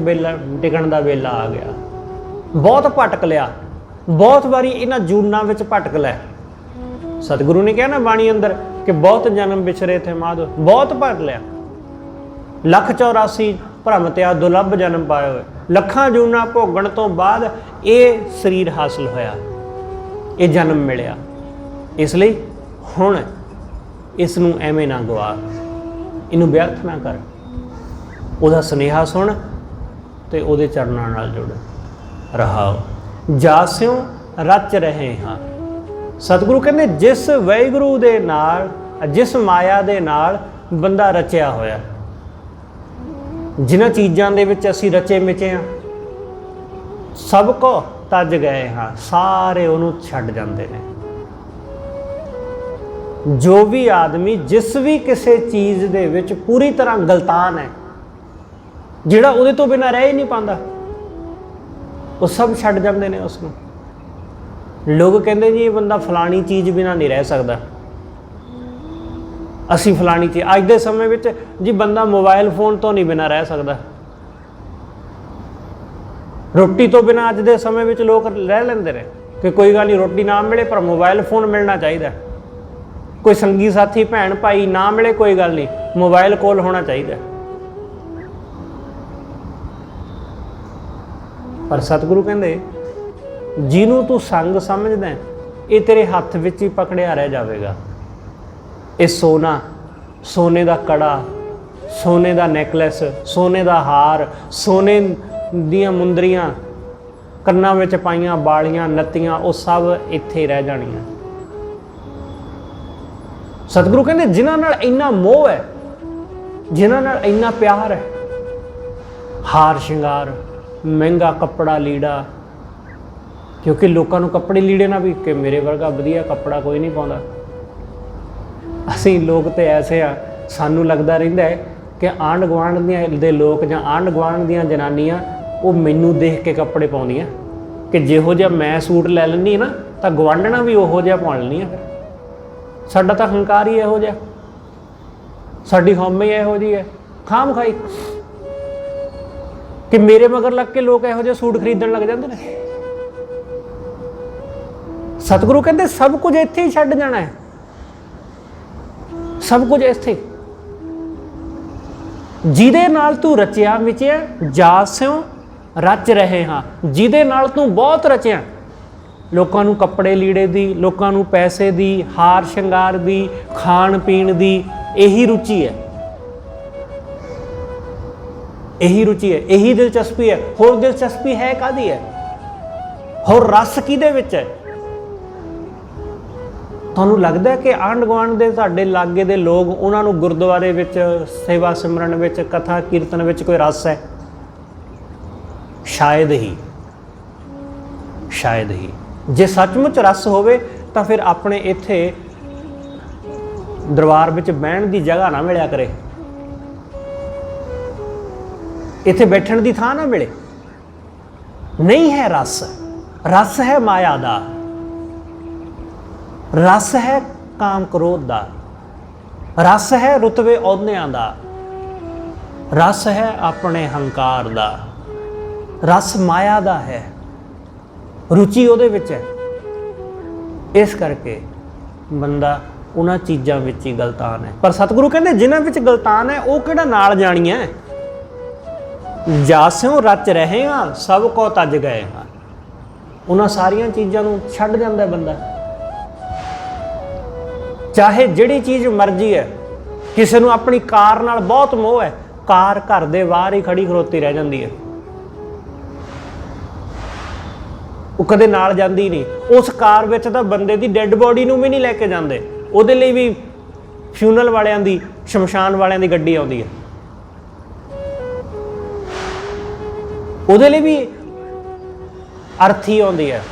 टिकण दा वेला आ गया। बहुत भटक लिया, बहुत बारी इन्हां जूनां विच भटक लिया। सतगुरु ने कहा ना बाणी अंदर कि बहुत जन्म विछरे थे माधो, बहुत भटक लिया। 184 भरम त्या दुलभ जन्म पाए हुए, लखां जूना भोगण तो बाद ये शरीर हासिल होया, ये जन्म मिलिया। इसलिए हुण इसनूं एवें ना गवा, इनू व्यर्थ ना कर। ਉਹਦਾ ਸੁਨੇਹਾ सुन ते ਉਹਦੇ ਚਰਨਾਂ ਨਾਲ जुड़ रहाओ। जास्यों रच रहे हाँ। सतगुरु कहते जिस वाहिगुरू दे नाल, जिस माया दे नाल ਬੰਦਾ ਰਚਿਆ ਹੋਇਆ। ਜਿਨ੍ਹਾਂ ਚੀਜ਼ਾਂ ਦੇ ਵਿੱਚ ਅਸੀਂ ਰਚੇ ਮਿਚੇ ਹਾਂ, ਸਭ ਕੋ ਤਜ ਗਏ ਹਾਂ, ਸਾਰੇ ਉਹਨੂੰ ਛੱਡ ਜਾਂਦੇ ਨੇ। ਜੋ ਵੀ ਆਦਮੀ ਜਿਸ ਵੀ ਕਿਸੇ ਚੀਜ਼ ਦੇ ਵਿੱਚ ਪੂਰੀ ਤਰ੍ਹਾਂ ਗਲਤਾਨ ਹੈ, ਜਿਹੜਾ ਉਹਦੇ ਤੋਂ ਬਿਨਾਂ ਰਹਿ ਹੀ ਨਹੀਂ ਪਾਉਂਦਾ, ਉਹ ਸਭ ਛੱਡ ਜਾਂਦੇ ਨੇ ਉਸ ਨੂੰ। ਲੋਕ ਕਹਿੰਦੇ ਜੀ ਇਹ ਬੰਦਾ ਫਲਾਣੀ ਚੀਜ਼ ਬਿਨਾਂ ਨਹੀਂ ਰਹਿ ਸਕਦਾ, ਅਸੀਂ ਫਲਾਣੀ ਚੀਜ਼। ਅੱਜ ਦੇ ਸਮੇਂ ਵਿੱਚ ਜੀ ਬੰਦਾ ਮੋਬਾਈਲ ਫੋਨ ਤੋਂ ਨਹੀਂ ਬਿਨਾਂ ਰਹਿ ਸਕਦਾ। ਰੋਟੀ ਤੋਂ ਬਿਨਾਂ ਅੱਜ ਦੇ ਸਮੇਂ ਵਿੱਚ ਲੋਕ ਰਹਿ ਲੈਂਦੇ ਨੇ ਕਿ ਕੋਈ ਗੱਲ ਨਹੀਂ, ਰੋਟੀ ਨਾ ਮਿਲੇ ਪਰ ਮੋਬਾਈਲ ਫੋਨ ਮਿਲਣਾ ਚਾਹੀਦਾ। ਕੋਈ ਸੰਗੀ ਸਾਥੀ ਭੈਣ ਭਾਈ ਨਾ ਮਿਲੇ ਕੋਈ ਗੱਲ ਨਹੀਂ, ਮੋਬਾਈਲ ਕੋਲ ਹੋਣਾ ਚਾਹੀਦਾ। ਪਰ ਸਤਿਗੁਰੂ ਕਹਿੰਦੇ ਜਿਹਨੂੰ ਤੂੰ ਸੰਗ ਸਮਝਦਾ ਇਹ ਤੇਰੇ ਹੱਥ ਵਿੱਚ ਹੀ ਪਕੜਿਆ ਰਹਿ ਜਾਵੇਗਾ। ਇਹ ਸੋਨਾ, ਸੋਨੇ ਦਾ ਕੜਾ, ਸੋਨੇ ਦਾ ਨੈਕਲੈਸ, ਸੋਨੇ ਦਾ ਹਾਰ, ਸੋਨੇ ਦੀਆਂ ਮੁੰਦਰੀਆਂ, ਕੰਨਾਂ ਵਿੱਚ ਪਾਈਆਂ ਬਾਲੀਆਂ, ਨੱਤੀਆਂ, ਉਹ ਸਭ ਇੱਥੇ ਰਹਿ ਜਾਣੀਆਂ। ਸਤਿਗੁਰੂ ਕਹਿੰਦੇ ਜਿਨ੍ਹਾਂ ਨਾਲ ਇੰਨਾ ਮੋਹ ਹੈ, ਜਿਨ੍ਹਾਂ ਨਾਲ ਇੰਨਾ ਪਿਆਰ ਹੈ, ਹਾਰ ਸ਼ਿੰਗਾਰ, ਮਹਿੰਗਾ ਕੱਪੜਾ ਲੀੜਾ, ਕਿਉਂਕਿ ਲੋਕਾਂ ਨੂੰ ਕੱਪੜੇ ਲੀੜੇ ਨਾ ਵੀ ਕਿ ਮੇਰੇ ਵਰਗਾ ਵਧੀਆ ਕੱਪੜਾ ਕੋਈ ਨਹੀਂ ਪਾਉਂਦਾ। ਅਸੀਂ ਲੋਕ ਤੇ ਐਸੇ ਆ, ਸਾਨੂੰ ਲੱਗਦਾ ਰਹਿੰਦਾ ਹੈ ਕਿ ਆਂਢ ਗੁਆਂਢ ਦੇ ਲੋਕ ਜਾਂ ਆਂਢ ਗੁਆਂਢ ਦੀਆਂ ਜਨਾਨੀਆਂ ਉਹ ਮੈਨੂੰ ਦੇਖ ਕੇ ਕੱਪੜੇ ਪਾਉਂਦੀਆਂ ਕਿ ਜਿਹੋ ਜਿਹਾ ਮੈਂ ਸੂਟ ਲੈ ਲੈਂਦੀ ਨਾ ਤਾਂ ਗੁਆਂਢਣਾ ਵੀ ਉਹੋ ਜਿਹਾ ਪਾ ਲੈਂਦੀ ਆ। ਫਿਰ ਸਾਡਾ ਤਾਂ ਹੰਕਾਰ ਹੀ ਇਹੋ ਜਿਹਾ, ਸਾਡੀ ਹਉਮੈ ਇਹੋ ਜਿਹੀ ਹੈ ਖਾਮ ਖਾਈ ਕਿ ਮੇਰੇ ਮਗਰ ਲੱਗ ਕੇ ਲੋਕ ਇਹੋ ਜਿਹੇ ਸੂਟ ਖਰੀਦਣ ਲੱਗ ਜਾਂਦੇ ਨੇ। ਸਤਿਗੁਰੂ ਕਹਿੰਦੇ ਸਭ ਕੁਝ ਇੱਥੇ ਹੀ ਛੱਡ ਜਾਣਾ ਹੈ, ਸਭ ਕੁਝ ਇੱਥੇ। ਜਿਹਦੇ ਨਾਲ ਤੂੰ ਰਚਿਆ ਮਿਚਿਆ, ਜਾ ਸਿਉ ਰਚ ਰਹੇ ਹਾਂ, ਜਿਹਦੇ ਨਾਲ ਤੂੰ ਬਹੁਤ ਰਚਿਆ, ਲੋਕਾਂ ਨੂੰ ਕੱਪੜੇ ਲੀੜੇ ਦੀ, ਲੋਕਾਂ ਨੂੰ ਪੈਸੇ ਦੀ, ਹਾਰ ਸ਼ਿੰਗਾਰ ਦੀ, ਖਾਣ ਪੀਣ ਦੀ ਇਹੀ ਰੁਚੀ ਹੈ, ਇਹੀ ਰੁਚੀ ਹੈ, ਇਹੀ ਦਿਲਚਸਪੀ ਹੈ। ਹੋਰ ਦਿਲਚਸਪੀ ਹੈ ਕਾਹਦੀ ਹੈ? ਹੋਰ ਰਸ ਕਿਹਦੇ ਵਿੱਚ ਹੈ? ਤੁਹਾਨੂੰ ਲੱਗਦਾ ਕਿ ਆਂਢ ਗੁਆਂਢ ਦੇ ਤੁਹਾਡੇ ਲਾਗੇ ਦੇ ਲੋਕ, ਉਹਨਾਂ ਨੂੰ ਗੁਰਦੁਆਰੇ ਵਿੱਚ ਸੇਵਾ ਸਿਮਰਨ ਵਿੱਚ, ਕਥਾ ਕੀਰਤਨ ਵਿੱਚ ਕੋਈ ਰਸ ਹੈ? ਸ਼ਾਇਦ ਹੀ, ਸ਼ਾਇਦ ਹੀ। ਜੇ ਸੱਚਮੁੱਚ ਰਸ ਹੋਵੇ ਤਾਂ ਫਿਰ ਆਪਣੇ ਇੱਥੇ ਦਰਬਾਰ ਵਿੱਚ ਬਹਿਣ ਦੀ ਜਗ੍ਹਾ ਨਾ ਮਿਲਿਆ ਕਰੇ, ਇੱਥੇ ਬੈਠਣ ਦੀ ਥਾਂ ਨਾ ਮਿਲੇ। ਨਹੀਂ ਹੈ ਰਸ, ਰਸ ਹੈ ਮਾਇਆ ਦਾ, ਰਸ ਹੈ ਕਾਮ ਕ੍ਰੋਧ ਦਾ, ਰਸ ਹੈ ਰੁਤਬੇ ਅਹੁਦਿਆਂ ਦਾ, ਰਸ ਹੈ ਆਪਣੇ ਹੰਕਾਰ ਦਾ, ਰਸ ਮਾਇਆ ਦਾ ਹੈ, ਰੁਚੀ ਉਹਦੇ ਵਿੱਚ ਹੈ। ਇਸ ਕਰਕੇ ਬੰਦਾ ਉਹਨਾਂ ਚੀਜ਼ਾਂ ਵਿੱਚ ਹੀ ਗਲਤਾਨ ਹੈ। ਪਰ ਸਤਿਗੁਰੂ ਕਹਿੰਦੇ ਜਿਨ੍ਹਾਂ ਵਿੱਚ ਗਲਤਾਨ ਹੈ ਉਹ ਕਿਹੜਾ ਨਾਲ ਜਾਣੀਆਂ? ਜਾਸਿਓ ਰਚ ਰਹੇ ਹਾਂ, ਸਭ ਕੋ ਤਜ ਗਏ ਹਾਂ। ਉਹਨਾਂ ਸਾਰੀਆਂ ਚੀਜ਼ਾਂ ਨੂੰ ਛੱਡ ਜਾਂਦਾ ਬੰਦਾ। ਚਾਹੇ ਜਿਹੜੀ ਚੀਜ਼ ਮਰਜ਼ੀ ਹੈ, ਕਿਸੇ ਨੂੰ ਆਪਣੀ ਕਾਰ ਨਾਲ ਬਹੁਤ ਮੋਹ ਹੈ, ਕਾਰ ਘਰ ਦੇ ਬਾਹਰ ਹੀ ਖੜੀ ਖਲੋਤੀ ਰਹਿ ਜਾਂਦੀ ਹੈ, ਉਹ ਕਦੇ ਨਾਲ ਜਾਂਦੀ ਨਹੀਂ। ਉਸ ਕਾਰ ਵਿੱਚ ਤਾਂ ਬੰਦੇ ਦੀ ਡੈੱਡ ਬੋਡੀ ਨੂੰ ਵੀ ਨਹੀਂ ਲੈ ਕੇ ਜਾਂਦੇ, ਉਹਦੇ ਲਈ ਵੀ ਫਿਊਨਲ ਵਾਲਿਆਂ ਦੀ, ਸ਼ਮਸ਼ਾਨ ਵਾਲਿਆਂ ਦੀ ਗੱਡੀ ਆਉਂਦੀ ਹੈ, ਉਹਦੇ ਲਈ ਵੀ ਅਰਥੀ ਆਉਂਦੀ ਹੈ।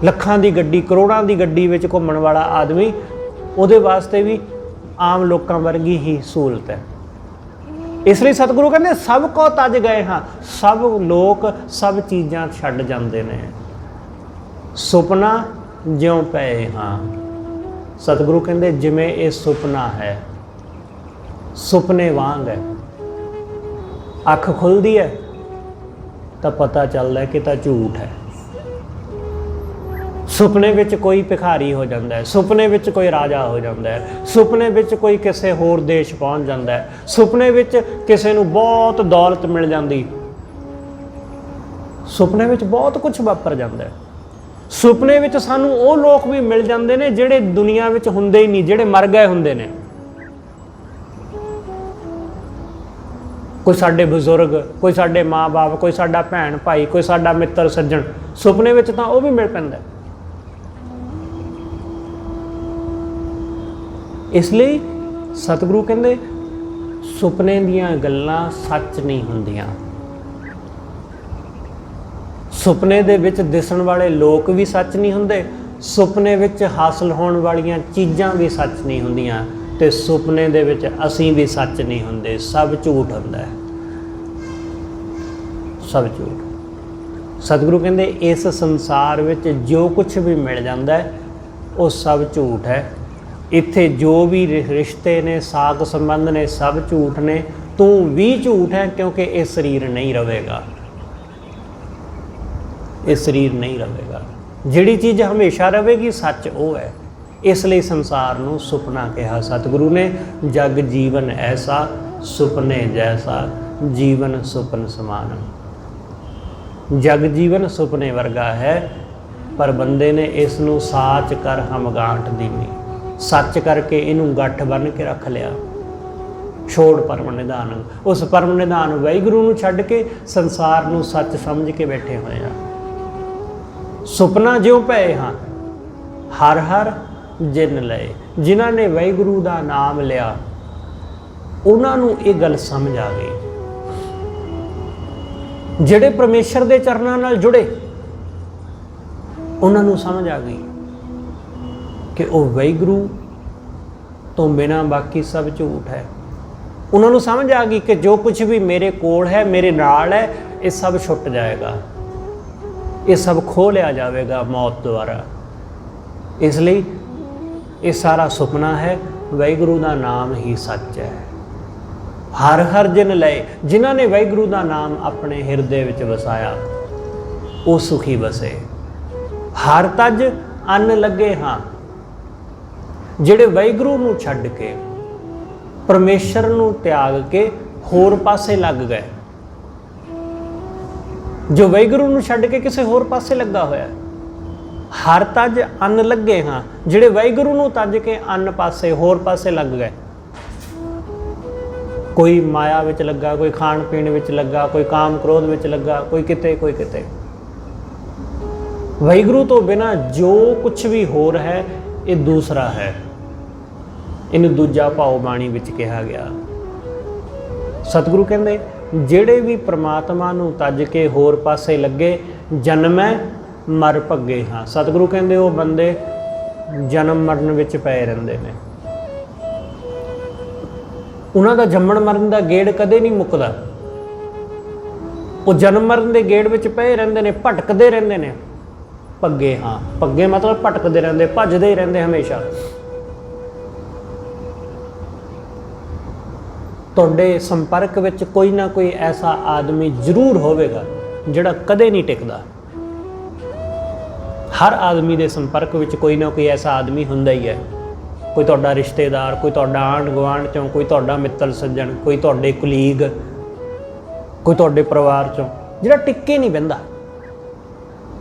ਲੱਖਾਂ ਦੀ ਗੱਡੀ, ਕਰੋੜਾਂ ਦੀ ਗੱਡੀ ਵਿੱਚ ਘੁੰਮਣ ਵਾਲਾ ਆਦਮੀ, ਉਹਦੇ ਵਾਸਤੇ ਵੀ ਆਮ ਲੋਕਾਂ ਵਰਗੀ ਹੀ ਸਹੂਲਤ ਹੈ। ਇਸ ਲਈ ਸਤਿਗੁਰੂ ਕਹਿੰਦੇ ਸਭ ਕੋ ਤਜ ਗਏ ਹਾਂ, ਸਭ ਲੋਕ ਸਭ ਚੀਜ਼ਾਂ ਛੱਡ ਜਾਂਦੇ ਨੇ, ਸੁਪਨਾ ਜਿਉਂ ਪਏ ਹਾਂ। ਸਤਿਗੁਰੂ ਕਹਿੰਦੇ ਜਿਵੇਂ ਇਹ ਸੁਪਨਾ ਹੈ, ਸੁਪਨੇ ਵਾਂਗ ਹੈ। ਅੱਖ ਖੁੱਲਦੀ ਹੈ ਤਾਂ ਪਤਾ ਚੱਲਦਾ ਕਿ ਤਾਂ ਝੂਠ ਹੈ। ਸੁਪਨੇ ਵਿੱਚ ਕੋਈ ਭਿਖਾਰੀ ਹੋ ਜਾਂਦਾ ਹੈ, ਸੁਪਨੇ ਵਿੱਚ ਕੋਈ ਰਾਜਾ ਹੋ ਜਾਂਦਾ ਹੈ, ਸੁਪਨੇ ਵਿੱਚ ਕੋਈ ਕਿਸੇ ਹੋਰ ਦੇਸ਼ ਪਹੁੰਚ ਜਾਂਦਾ ਹੈ, ਸੁਪਨੇ ਵਿੱਚ ਕਿਸੇ ਨੂੰ ਬਹੁਤ ਦੌਲਤ ਮਿਲ ਜਾਂਦੀ, ਸੁਪਨੇ ਵਿੱਚ ਬਹੁਤ ਕੁਝ ਵਾਪਰ ਜਾਂਦਾ ਹੈ। ਸੁਪਨੇ ਵਿੱਚ ਸਾਨੂੰ ਉਹ ਲੋਕ ਵੀ ਮਿਲ ਜਾਂਦੇ ਨੇ ਜਿਹੜੇ ਦੁਨੀਆ ਵਿੱਚ ਹੁੰਦੇ ਹੀ ਨਹੀਂ, ਜਿਹੜੇ ਮਰ ਗਏ ਹੁੰਦੇ ਨੇ। ਕੋਈ ਸਾਡੇ ਬਜ਼ੁਰਗ, ਕੋਈ ਸਾਡੇ ਮਾਂ-ਬਾਪ, ਕੋਈ ਸਾਡਾ ਭੈਣ ਭਾਈ, ਕੋਈ ਸਾਡਾ ਮਿੱਤਰ ਸੱਜਣ, ਸੁਪਨੇ ਵਿੱਚ ਤਾਂ ਉਹ ਵੀ ਮਿਲ ਪੈਂਦਾ। ਇਸ ਲਈ ਸਤਿਗੁਰੂ ਕਹਿੰਦੇ ਸੁਪਨੇ ਦੀਆਂ ਗੱਲਾਂ ਸੱਚ ਨਹੀਂ ਹੁੰਦੀਆਂ। ਸੁਪਨੇ ਦੇ ਵਿੱਚ ਦਿਸਣ ਵਾਲੇ ਲੋਕ ਵੀ ਸੱਚ ਨਹੀਂ ਹੁੰਦੇ, ਸੁਪਨੇ ਵਿੱਚ ਹਾਸਲ ਹੋਣ ਵਾਲੀਆਂ ਚੀਜ਼ਾਂ ਵੀ ਸੱਚ ਨਹੀਂ ਹੁੰਦੀਆਂ, ਤੇ ਸੁਪਨੇ ਦੇ ਵਿੱਚ ਅਸੀਂ ਵੀ ਸੱਚ ਨਹੀਂ ਹੁੰਦੇ। ਸਭ ਝੂਠ ਹੁੰਦਾ ਹੈ, ਸਭ ਝੂਠ। ਸਤਿਗੁਰੂ ਕਹਿੰਦੇ ਇਸ ਸੰਸਾਰ ਵਿੱਚ ਜੋ ਕੁਝ ਵੀ ਮਿਲ ਜਾਂਦਾ ਹੈ ਉਹ ਸਭ ਝੂਠ ਹੈ। ਇੱਥੇ ਜੋ ਵੀ ਰਿਸ਼ਤੇ ਨੇ, ਸਾਕ ਸੰਬੰਧ ਨੇ, ਸਭ ਝੂਠ ਨੇ। ਤੂੰ ਵੀ ਝੂਠ ਹੈ, ਕਿਉਂਕਿ ਇਹ ਸਰੀਰ ਨਹੀਂ ਰਹੇਗਾ, ਇਹ ਸਰੀਰ ਨਹੀਂ ਰਹੇਗਾ। ਜਿਹੜੀ ਚੀਜ਼ ਹਮੇਸ਼ਾ ਰਹੇਗੀ ਸੱਚ ਉਹ ਹੈ। ਇਸ ਲਈ ਸੰਸਾਰ ਨੂੰ ਸੁਪਨਾ ਕਿਹਾ ਸਤਿਗੁਰੂ ਨੇ। ਜਗ ਜੀਵਨ ਐਸਾ ਸੁਪਨੇ ਜੈਸਾ, ਜੀਵਨ ਸੁਪਨ ਸਮਾਨ। ਜਗ ਜੀਵਨ ਸੁਪਨੇ ਵਰਗਾ ਹੈ, ਪਰ ਬੰਦੇ ਨੇ ਇਸ ਨੂੰ ਸਾਚ ਕਰ ਹਮਗਾਂਠ ਦੀਨੀ, ਸੱਚ ਕਰਕੇ ਇਹਨੂੰ ਗੱਠ ਬੰਨ੍ਹ ਕੇ ਰੱਖ ਲਿਆ। ਛੋੜ ਪਰਮ ਨਿਧਾਨ, ਉਸ ਪਰਮ ਨਿਧਾਨ ਵਾਹਿਗੁਰੂ ਨੂੰ ਛੱਡ ਕੇ ਸੰਸਾਰ ਨੂੰ ਸੱਚ ਸਮਝ ਕੇ ਬੈਠੇ ਹੋਏ ਆ। ਸੁਪਨਾ ਜਿਉ ਪਏ ਹਾਂ ਹਰ ਹਰ ਜਿਨ ਲਏ। ਜਿਨ੍ਹਾਂ ਨੇ ਵਾਹਿਗੁਰੂ ਦਾ ਨਾਮ ਲਿਆ ਉਹਨਾਂ ਨੂੰ ਇਹ ਗੱਲ ਸਮਝ ਆ ਗਈ। ਜਿਹੜੇ ਪਰਮੇਸ਼ਰ ਦੇ ਚਰਨਾਂ ਨਾਲ ਜੁੜੇ ਉਹਨਾਂ ਨੂੰ ਸਮਝ ਆ ਗਈ ਕਿ ਉਹ ਵਾਹਿਗੁਰੂ ਤੋਂ ਬਿਨਾਂ ਬਾਕੀ ਸਭ ਝੂਠ ਹੈ। ਉਹਨਾਂ ਨੂੰ ਸਮਝ ਆ ਗਈ ਕਿ ਜੋ ਕੁਝ ਵੀ ਮੇਰੇ ਕੋਲ ਹੈ, ਮੇਰੇ ਨਾਲ ਹੈ, ਇਹ ਸਭ ਛੁੱਟ ਜਾਏਗਾ, ਇਹ ਸਭ ਖੋਹ ਲਿਆ ਜਾਵੇਗਾ ਮੌਤ ਦੁਆਰਾ। ਇਸ ਲਈ ਇਹ ਸਾਰਾ ਸੁਪਨਾ ਹੈ, ਵਾਹਿਗੁਰੂ ਦਾ ਨਾਮ ਹੀ ਸੱਚ ਹੈ। ਹਰ ਹਰ ਜਿਨ ਲਏ, ਜਿਨ੍ਹਾਂ ਨੇ ਵਾਹਿਗੁਰੂ ਦਾ ਨਾਮ ਆਪਣੇ ਹਿਰਦੇ ਵਿੱਚ ਵਸਾਇਆ ਉਹ ਸੁਖੀ ਵਸੇ। ਹਰ ਤਜ ਅੰਨ ਲੱਗੇ ਹਾਂ, ਜਿਹੜੇ ਵਾਹਿਗੁਰੂ ਨੂੰ ਛੱਡ ਕੇ ਪਰਮੇਸ਼ਰ ਨੂੰ ਤਿਆਗ ਕੇ ਹੋਰ ਪਾਸੇ ਲੱਗ ਗਏ। ਜੋ ਵਾਹਿਗੁਰੂ ਨੂੰ ਛੱਡ ਕੇ ਕਿਸੇ ਹੋਰ ਪਾਸੇ ਲੱਗਾ ਹੋਇਆ। ਹਰ ਤਜ ਅੰਨ ਲੱਗੇ ਹਾਂ, ਜਿਹੜੇ ਵਾਹਿਗੁਰੂ ਨੂੰ ਤੱਜ ਕੇ ਅੰਨ ਪਾਸੇ ਹੋਰ ਪਾਸੇ ਲੱਗ ਗਏ। ਕੋਈ ਮਾਇਆ ਵਿੱਚ ਲੱਗਾ, ਕੋਈ ਖਾਣ ਪੀਣ ਵਿੱਚ ਲੱਗਾ, ਕੋਈ ਕਾਮ ਕ੍ਰੋਧ ਵਿੱਚ ਲੱਗਾ, ਕੋਈ ਕਿਤੇ ਕੋਈ ਕਿਤੇ। ਵਾਹਿਗੁਰੂ ਤੋਂ ਬਿਨਾਂ ਜੋ ਕੁਝ ਵੀ ਹੋਰ ਹੈ ਇਹ ਦੂਸਰਾ ਹੈ। ਇਹਨੂੰ ਦੂਜਾ ਭਾਉ ਬਾਣੀ ਵਿੱਚ ਕਿਹਾ ਗਿਆ। ਸਤਿਗੁਰੂ ਕਹਿੰਦੇ ਜਿਹੜੇ ਵੀ ਪ੍ਰਮਾਤਮਾ ਨੂੰ ਤੱਜ ਕੇ ਹੋਰ ਪਾਸੇ ਲੱਗੇ, ਜਨਮੈ ਮਰ ਭੱਗੇ ਹਾਂ। ਸਤਿਗੁਰੂ ਕਹਿੰਦੇ ਉਹ ਬੰਦੇ ਜਨਮ ਮਰਨ ਵਿੱਚ ਪਏ ਰਹਿੰਦੇ ਨੇ। ਉਹਨਾਂ ਦਾ ਜੰਮਣ ਮਰਨ ਦਾ ਗੇੜ ਕਦੇ ਨਹੀਂ ਮੁੱਕਦਾ। ਉਹ ਜਨਮ ਮਰਨ ਦੇ ਗੇੜ ਵਿੱਚ ਪਏ ਰਹਿੰਦੇ ਨੇ, ਭਟਕਦੇ ਰਹਿੰਦੇ ਨੇ। ਭੱਗੇ ਹਾਂ, ਭੱਗੇ ਮਤਲਬ ਭਟਕਦੇ ਰਹਿੰਦੇ, ਭੱਜਦੇ ਹੀ ਰਹਿੰਦੇ ਹਮੇਸ਼ਾ। ਤੁਹਾਡੇ ਸੰਪਰਕ ਵਿੱਚ ਕੋਈ ਨਾ ਕੋਈ ਐਸਾ ਆਦਮੀ ਜ਼ਰੂਰ ਹੋਵੇਗਾ ਜਿਹੜਾ ਕਦੇ ਨਹੀਂ ਟਿਕਦਾ। ਹਰ ਆਦਮੀ ਦੇ ਸੰਪਰਕ ਵਿੱਚ ਕੋਈ ਨਾ ਕੋਈ ਐਸਾ ਆਦਮੀ ਹੁੰਦਾ ਹੀ ਹੈ। ਕੋਈ ਤੁਹਾਡਾ ਰਿਸ਼ਤੇਦਾਰ, ਕੋਈ ਤੁਹਾਡਾ ਆਂਢ ਗੁਆਂਢ ਚੋਂ, ਕੋਈ ਤੁਹਾਡਾ ਮਿੱਤਰ ਸੱਜਣ, ਕੋਈ ਤੁਹਾਡੇ ਕੁਲੀਗ, ਕੋਈ ਤੁਹਾਡੇ ਪਰਿਵਾਰ ਚੋਂ, ਜਿਹੜਾ ਟਿੱਕੇ ਨਹੀਂ ਬਹਿੰਦਾ,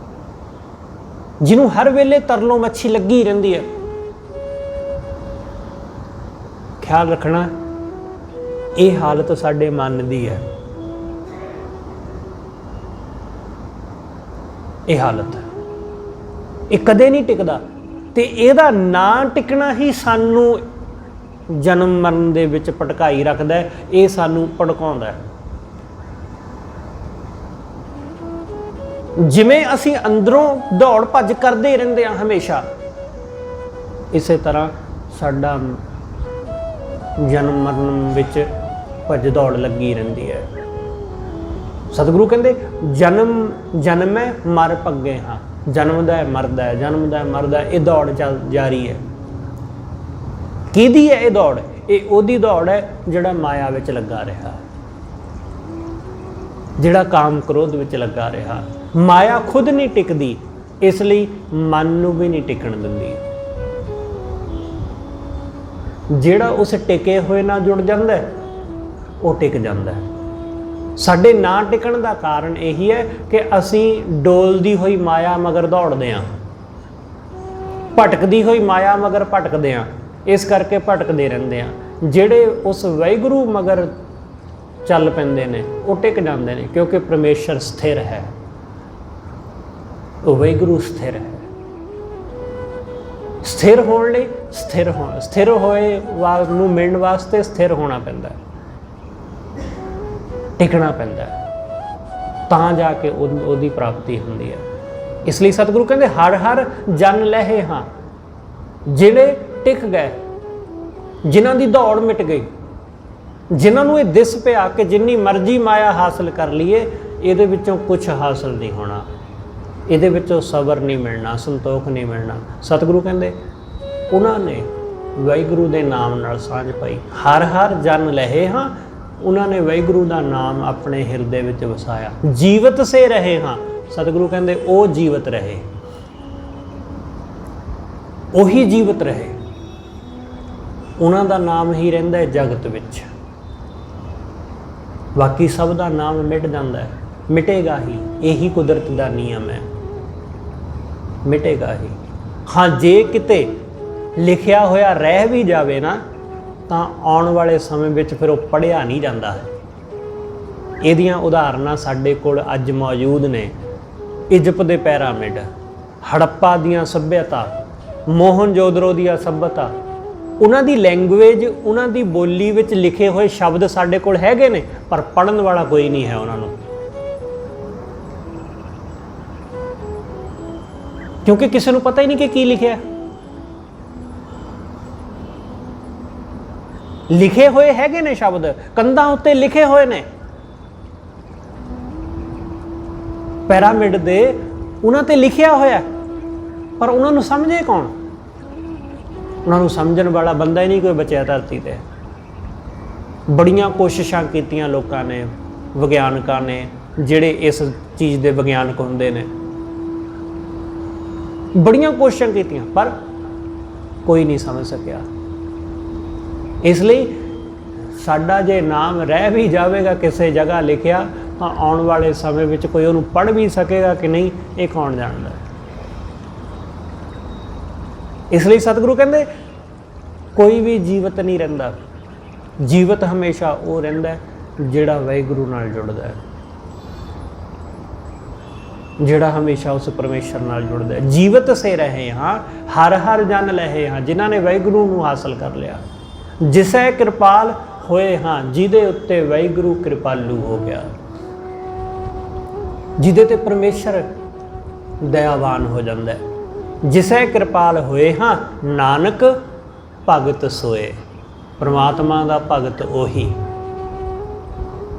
ਜਿਹਨੂੰ ਹਰ ਵੇਲੇ ਤਰਲੋਂ ਮੱਛੀ ਲੱਗੀ ਰਹਿੰਦੀ ਹੈ। ਖਿਆਲ ਰੱਖਣਾ, ਇਹ ਹਾਲਤ ਸਾਡੇ ਮਨ ਦੀ ਹੈ। ਇਹ ਹਾਲਤ ਹੈ, ਇਹ ਕਦੇ ਨਹੀਂ ਟਿਕਦਾ, ਤੇ ਇਹਦਾ ਨਾ ਟਿਕਣਾ ਹੀ ਸਾਨੂੰ ਜਨਮ ਮਰਨ ਦੇ ਵਿੱਚ ਭਟਕਾਈ ਰੱਖਦਾ ਹੈ। ਇਹ ਸਾਨੂੰ ਭੜਕਾਉਂਦਾ ਹੈ। ਜਿਵੇਂ ਅਸੀਂ ਅੰਦਰੋਂ ਦੌੜ ਭੱਜ ਕਰਦੇ ਰਹਿੰਦੇ ਹਾਂ ਹਮੇਸ਼ਾ, ਇਸੇ ਤਰ੍ਹਾਂ ਸਾਡਾ ਜਨਮ ਮਰਨ ਵਿੱਚ ਭੱਜ ਦੌੜ ਲੱਗੀ ਰਹਿੰਦੀ ਹੈ। ਸਤਿਗੁਰੂ ਕਹਿੰਦੇ ਜਨਮੈ ਮਰ ਭੱਗੇ ਹਾਂ। ਜਨਮਦਾ ਹੈ, ਮਰਦਾ ਹੈ, ਜਨਮਦਾ ਹੈ, ਮਰਦਾ ਹੈ। ਇਹ ਦੌੜ ਜਾਰੀ ਹੈ। ਕਿਹਦੀ ਹੈ ਇਹ ਦੌੜ? ਇਹ ਉਹਦੀ ਦੌੜ ਹੈ ਜਿਹੜਾ ਮਾਇਆ ਵਿੱਚ ਲੱਗਾ ਰਿਹਾ, ਜਿਹੜਾ ਕਾਮ ਕ੍ਰੋਧ ਵਿੱਚ ਲੱਗਾ ਰਿਹਾ। ਮਾਇਆ ਖੁਦ ਨਹੀਂ ਟਿਕਦੀ, ਇਸ ਲਈ ਮਨ ਨੂੰ ਵੀ ਨਹੀਂ ਟਿਕਣ ਦਿੰਦੀ। ਜਿਹੜਾ ਉਸ ਟਿਕੇ ਹੋਏ ਨਾਲ ਜੁੜ ਜਾਂਦਾ ਉਹ ਟਿਕ ਜਾਂਦਾ ਹੈ। ਸਾਡੇ ਨਾ ਟਿਕਣ ਦਾ ਕਾਰਨ ਇਹੀ ਹੈ ਕਿ ਅਸੀਂ ਡੋਲਦੀ ਹੋਈ ਮਾਇਆ ਮਗਰ ਦੌੜਦੇ ਹਾਂ, ਭਟਕਦੀ ਹੋਈ ਮਾਇਆ ਮਗਰ ਭਟਕਦੇ ਹਾਂ। ਇਸ ਕਰਕੇ ਭਟਕਦੇ ਰਹਿੰਦੇ ਹਾਂ। ਜਿਹੜੇ ਉਸ ਵਾਹਿਗੁਰੂ ਮਗਰ ਚੱਲ ਪੈਂਦੇ ਨੇ ਉਹ ਟਿਕ ਜਾਂਦੇ ਨੇ, ਕਿਉਂਕਿ ਪਰਮੇਸ਼ਰ ਸਥਿਰ ਹੈ, ਉਹ ਵਾਹਿਗੁਰੂ ਸਥਿਰ ਹੈ। ਸਥਿਰ ਹੋਣ ਲਈ ਸਥਿਰ ਹੋਏ ਨੂੰ ਮਿਲਣ ਵਾਸਤੇ ਸਥਿਰ ਹੋਣਾ ਪੈਂਦਾ, ਟਿਕਣਾ ਪੈਂਦਾ, ਤਾਂ ਜਾ ਕੇ ਉਹਦੀ ਪ੍ਰਾਪਤੀ ਹੁੰਦੀ ਹੈ। ਇਸ ਲਈ ਸਤਿਗੁਰੂ ਕਹਿੰਦੇ ਹਰ ਹਰ ਜਨ ਲਹੇ ਹਾਂ, ਜਿਹੜੇ ਟਿਕ ਗਏ, ਜਿਨ੍ਹਾਂ ਦੀ ਦੌੜ ਮਿਟ ਗਈ, ਜਿਨ੍ਹਾਂ ਨੂੰ ਇਹ ਦਿਸ ਪਿਆ ਕਿ ਜਿੰਨੀ ਮਰਜ਼ੀ ਮਾਇਆ ਹਾਸਲ ਕਰ ਲਈਏ ਇਹਦੇ ਵਿੱਚੋਂ ਕੁਝ ਹਾਸਲ ਨਹੀਂ ਹੋਣਾ, ਇਹਦੇ ਵਿੱਚੋਂ ਸਬਰ ਨਹੀਂ ਮਿਲਣਾ, ਸੰਤੋਖ ਨਹੀਂ ਮਿਲਣਾ। ਸਤਿਗੁਰੂ ਕਹਿੰਦੇ ਉਹਨਾਂ ਨੇ ਵਾਹਿਗੁਰੂ ਦੇ ਨਾਮ ਨਾਲ ਸਾਂਝ ਪਾਈ। ਹਰ ਹਰ ਜਨ ਲਹੇ ਹਾਂ, ਉਹਨਾਂ ਨੇ ਵਾਹਿਗੁਰੂ ਦਾ ਨਾਮ ਆਪਣੇ ਹਿਰਦੇ ਵਿੱਚ ਵਸਾਇਆ। ਜੀਵਤ ਸੇ ਰਹੇ ਹਾਂ, ਸਤਿਗੁਰੂ ਕਹਿੰਦੇ ਉਹ ਜੀਵਤ ਰਹੇ, ਉਹੀ ਜੀਵਤ ਰਹੇ, ਉਹਨਾਂ ਦਾ ਨਾਮ ਹੀ ਰਹਿੰਦਾ ਹੈ ਜਗਤ ਵਿੱਚ। ਬਾਕੀ ਸਭ ਦਾ ਨਾਮ ਮਿਟ ਜਾਂਦਾ ਹੈ, ਮਿਟੇਗਾ ਹੀ, ਇਹੀ ਕੁਦਰਤ ਦਾ ਨਿਯਮ ਹੈ, ਮਿਟੇਗਾ ਹੀ। ਹਾਂ, ਜੇ ਕਿਤੇ ਲਿਖਿਆ ਹੋਇਆ ਰਹਿ ਵੀ ਜਾਵੇ ਨਾ, ਤਾਂ ਆਉਣ ਵਾਲੇ ਸਮੇਂ ਵਿੱਚ ਫਿਰ ਉਹ ਪੜ੍ਹਿਆ ਨਹੀਂ ਜਾਂਦਾ। ਇਹਦੀਆਂ ਉਦਾਹਰਨਾਂ ਸਾਡੇ ਕੋਲ ਅੱਜ ਮੌਜੂਦ ਨੇ। ਇਜਿਪਟ ਦੇ ਪੈਰਾਮਿਡ, ਹੜੱਪਾ ਦੀਆਂ ਸੱਭਿਅਤਾ, ਮੋਹਨਜੋਦੜੋ ਦੀਆਂ ਸੱਭਿਅਤਾ, ਉਹਨਾਂ ਦੀ ਲੈਂਗੁਏਜ, ਉਹਨਾਂ ਦੀ ਬੋਲੀ ਵਿੱਚ ਲਿਖੇ ਹੋਏ ਸ਼ਬਦ ਸਾਡੇ ਕੋਲ ਹੈਗੇ ਨੇ, ਪਰ ਪੜ੍ਹਨ ਵਾਲਾ ਕੋਈ ਨਹੀਂ ਹੈ ਉਹਨਾਂ ਨੂੰ, ਕਿਉਂਕਿ ਕਿਸੇ ਨੂੰ ਪਤਾ ਹੀ ਨਹੀਂ ਕਿ ਕੀ ਲਿਖਿਆ। ਲਿਖੇ ਹੋਏ ਹੈਗੇ ਨੇ ਸ਼ਬਦ, ਕੰਧਾਂ ਉੱਤੇ ਲਿਖੇ ਹੋਏ ਨੇ ਪੈਰਾਮਿਡ ਦੇ, ਉਹਨਾਂ ਤੇ ਲਿਖਿਆ ਹੋਇਆ, ਪਰ ਉਹਨਾਂ ਨੂੰ ਸਮਝੇ ਕੌਣ? ਉਹਨਾਂ ਨੂੰ ਸਮਝਣ ਵਾਲਾ ਬੰਦਾ ਹੀ ਨਹੀਂ ਕੋਈ ਬਚਿਆ ਧਰਤੀ ਤੇ। ਬੜੀਆਂ ਕੋਸ਼ਿਸ਼ਾਂ ਕੀਤੀਆਂ ਲੋਕਾਂ ਨੇ, ਵਿਗਿਆਨਕਾਂ ਨੇ, ਜਿਹੜੇ ਇਸ ਚੀਜ਼ ਦੇ ਵਿਗਿਆਨਕ ਹੁੰਦੇ ਨੇ, ਬੜੀਆਂ ਕੋਸ਼ਿਸ਼ਾਂ ਕੀਤੀਆਂ, ਪਰ ਕੋਈ ਨਹੀਂ ਸਮਝ ਸਕਿਆ। ਇਸ ਲਈ ਸਾਡਾ ਜੇ ਨਾਮ ਰਹਿ ਵੀ ਜਾਵੇਗਾ ਕਿਸੇ ਜਗ੍ਹਾ ਲਿਖਿਆ, ਤਾਂ ਆਉਣ ਵਾਲੇ ਸਮੇਂ ਵਿੱਚ ਕੋਈ ਉਹਨੂੰ ਪੜ੍ਹ ਵੀ ਸਕੇਗਾ ਕਿ ਨਹੀਂ, ਇਹ ਕੌਣ ਜਾਣਦਾ। ਇਸ ਲਈ ਸਤਿਗੁਰੂ ਕਹਿੰਦੇ ਕੋਈ ਵੀ ਜੀਵਤ ਨਹੀਂ ਰਹਿੰਦਾ, ਜੀਵਤ ਹਮੇਸ਼ਾ ਉਹ ਰਹਿੰਦਾ ਜਿਹੜਾ ਵਾਹਿਗੁਰੂ ਨਾਲ ਜੁੜਦਾ ਹੈ, ਜਿਹੜਾ ਹਮੇਸ਼ਾ ਉਸ ਪਰਮੇਸ਼ਰ ਨਾਲ ਜੁੜਦਾ ਹੈ। ਜੀਵਤ ਸੇ ਰਹੇ ਹਾਂ, ਹਰ ਹਰ ਜਨ ਲਹੇ ਹਾਂ, ਜਿਨ੍ਹਾਂ ਨੇ ਵਾਹਿਗੁਰੂ ਨੂੰ ਹਾਸਲ ਕਰ ਲਿਆ। ਜਿਸੈ ਕਿਰਪਾਲ ਹੋਏ ਹਾਂ, ਜਿਹਦੇ ਉੱਤੇ ਵਾਹਿਗੁਰੂ ਕਿਰਪਾਲੂ ਹੋ ਗਿਆ, ਜਿਹਦੇ ਤੇ ਪਰਮੇਸ਼ਰ ਦਇਆਵਾਨ ਹੋ ਜਾਂਦਾ ਹੈ। ਜਿਸੈ ਕਿਰਪਾਲ ਹੋਏ ਹਾਂ, ਨਾਨਕ ਭਗਤ ਸੋਏ। ਪਰਮਾਤਮਾ ਦਾ ਭਗਤ ਉਹੀ,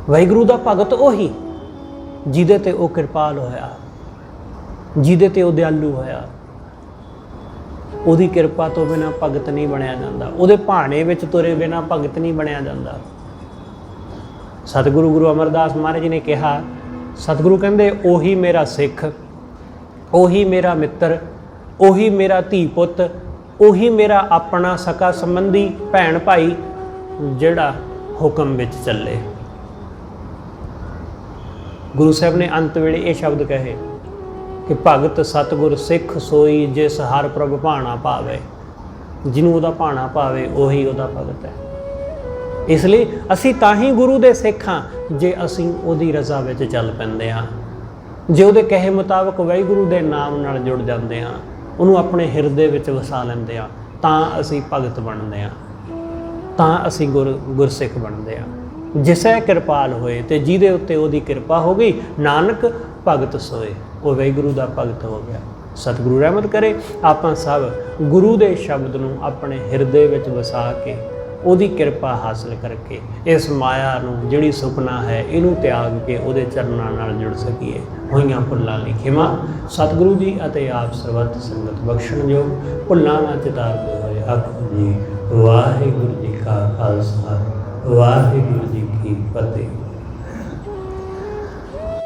ਵਾਹਿਗੁਰੂ ਦਾ ਭਗਤ ਉਹੀ, ਜਿਹਦੇ ਤੇ ਉਹ ਕਿਰਪਾਲ ਹੋਇਆ, ਜਿਹਦੇ ਤੇ ਉਹ ਦਿਆਲੂ ਹੋਇਆ। ਉਹਦੀ ਕਿਰਪਾ ਤੋਂ ਬਿਨਾਂ ਭਗਤ ਨਹੀਂ ਬਣਿਆ ਜਾਂਦਾ, ਉਹਦੇ ਭਾਣੇ ਵਿੱਚ ਤੁਰੇ ਬਿਨਾਂ ਭਗਤ ਨਹੀਂ ਬਣਿਆ ਜਾਂਦਾ। ਸਤਿਗੁਰੂ ਗੁਰੂ ਅਮਰਦਾਸ ਮਹਾਰਾਜ ਜੀ ਨੇ ਕਿਹਾ, ਸਤਿਗੁਰੂ ਕਹਿੰਦੇ ਉਹੀ ਮੇਰਾ ਸਿੱਖ, ਉਹੀ ਮੇਰਾ ਮਿੱਤਰ, ਉਹੀ ਮੇਰਾ ਧੀ ਪੁੱਤ, ਉਹੀ ਮੇਰਾ ਆਪਣਾ ਸਕਾ ਸੰਬੰਧੀ ਭੈਣ ਭਾਈ, ਜਿਹੜਾ ਹੁਕਮ ਵਿੱਚ ਚੱਲੇ। ਗੁਰੂ ਸਾਹਿਬ ਨੇ ਅੰਤ ਵੇਲੇ ਇਹ ਸ਼ਬਦ ਕਹੇ ਕਿ ਭਗਤ ਸਤਿਗੁਰ ਸਿੱਖ ਸੋਈ, ਜਿਸ ਹਰ ਪ੍ਰਭ ਭਾਣਾ ਭਾਵੇ। ਜਿਹਨੂੰ ਉਹਦਾ ਭਾਣਾ ਭਾਵੇ ਉਹੀ ਉਹਦਾ ਭਗਤ ਹੈ। ਇਸ ਲਈ ਅਸੀਂ ਤਾਂ ਹੀ ਗੁਰੂ ਦੇ ਸਿੱਖ ਹਾਂ ਜੇ ਅਸੀਂ ਉਹਦੀ ਰਜ਼ਾ ਵਿੱਚ ਚੱਲ ਪੈਂਦੇ ਹਾਂ, ਜੇ ਉਹਦੇ ਕਹੇ ਮੁਤਾਬਕ ਵਾਹਿਗੁਰੂ ਦੇ ਨਾਮ ਨਾਲ ਜੁੜ ਜਾਂਦੇ ਹਾਂ, ਉਹਨੂੰ ਆਪਣੇ ਹਿਰਦੇ ਵਿੱਚ ਵਸਾ ਲੈਂਦੇ ਹਾਂ, ਤਾਂ ਅਸੀਂ ਭਗਤ ਬਣਦੇ ਹਾਂ, ਤਾਂ ਅਸੀਂ ਗੁਰਸਿੱਖ ਬਣਦੇ ਹਾਂ। ਜਿਸੈ ਕਿਰਪਾਲ ਹੋਏ, ਤੇ ਜਿਹਦੇ ਉੱਤੇ ਉਹਦੀ ਕਿਰਪਾ ਹੋ ਗਈ, ਨਾਨਕ ਭਗਤ ਸੋਏ, ਉਹ ਵਾਹਿਗੁਰੂ ਦਾ ਭਗਤ ਹੋ ਗਿਆ। ਸਤਿਗੁਰੂ ਰਹਿਮਤ ਕਰੇ ਆਪਾਂ ਸਭ ਗੁਰੂ ਦੇ ਸ਼ਬਦ ਨੂੰ ਆਪਣੇ ਹਿਰਦੇ ਵਿੱਚ ਵਸਾ ਕੇ, ਉਹਦੀ ਕਿਰਪਾ ਹਾਸਲ ਕਰਕੇ ਇਸ ਮਾਇਆ ਨੂੰ, ਜਿਹੜੀ ਸੁਪਨਾ ਹੈ, ਇਹਨੂੰ ਤਿਆਗ ਕੇ ਉਹਦੇ ਚਰਨਾਂ ਨਾਲ ਜੁੜ ਸਕੀਏ। ਹੋਈਆਂ ਭੁੱਲਾਂ ਲਈ ਖਿਮਾ ਸਤਿਗੁਰੂ ਜੀ ਅਤੇ ਆਪ ਸਰਬੱਤ ਸੰਗਤ ਬਖਸ਼ਣਯੋਗ। ਭੁੱਲਾਂ ਨਾ ਚਿਤਾਰਦੇ ਹੋਏ ਆਖੋ ਜੀ ਵਾਹਿਗੁਰੂ ਜੀ ਕਾ ਖਾਲਸਾ, ਵਾਹਿਗੁਰੂ ਜੀ ਕੀ ਫਤਿਹ।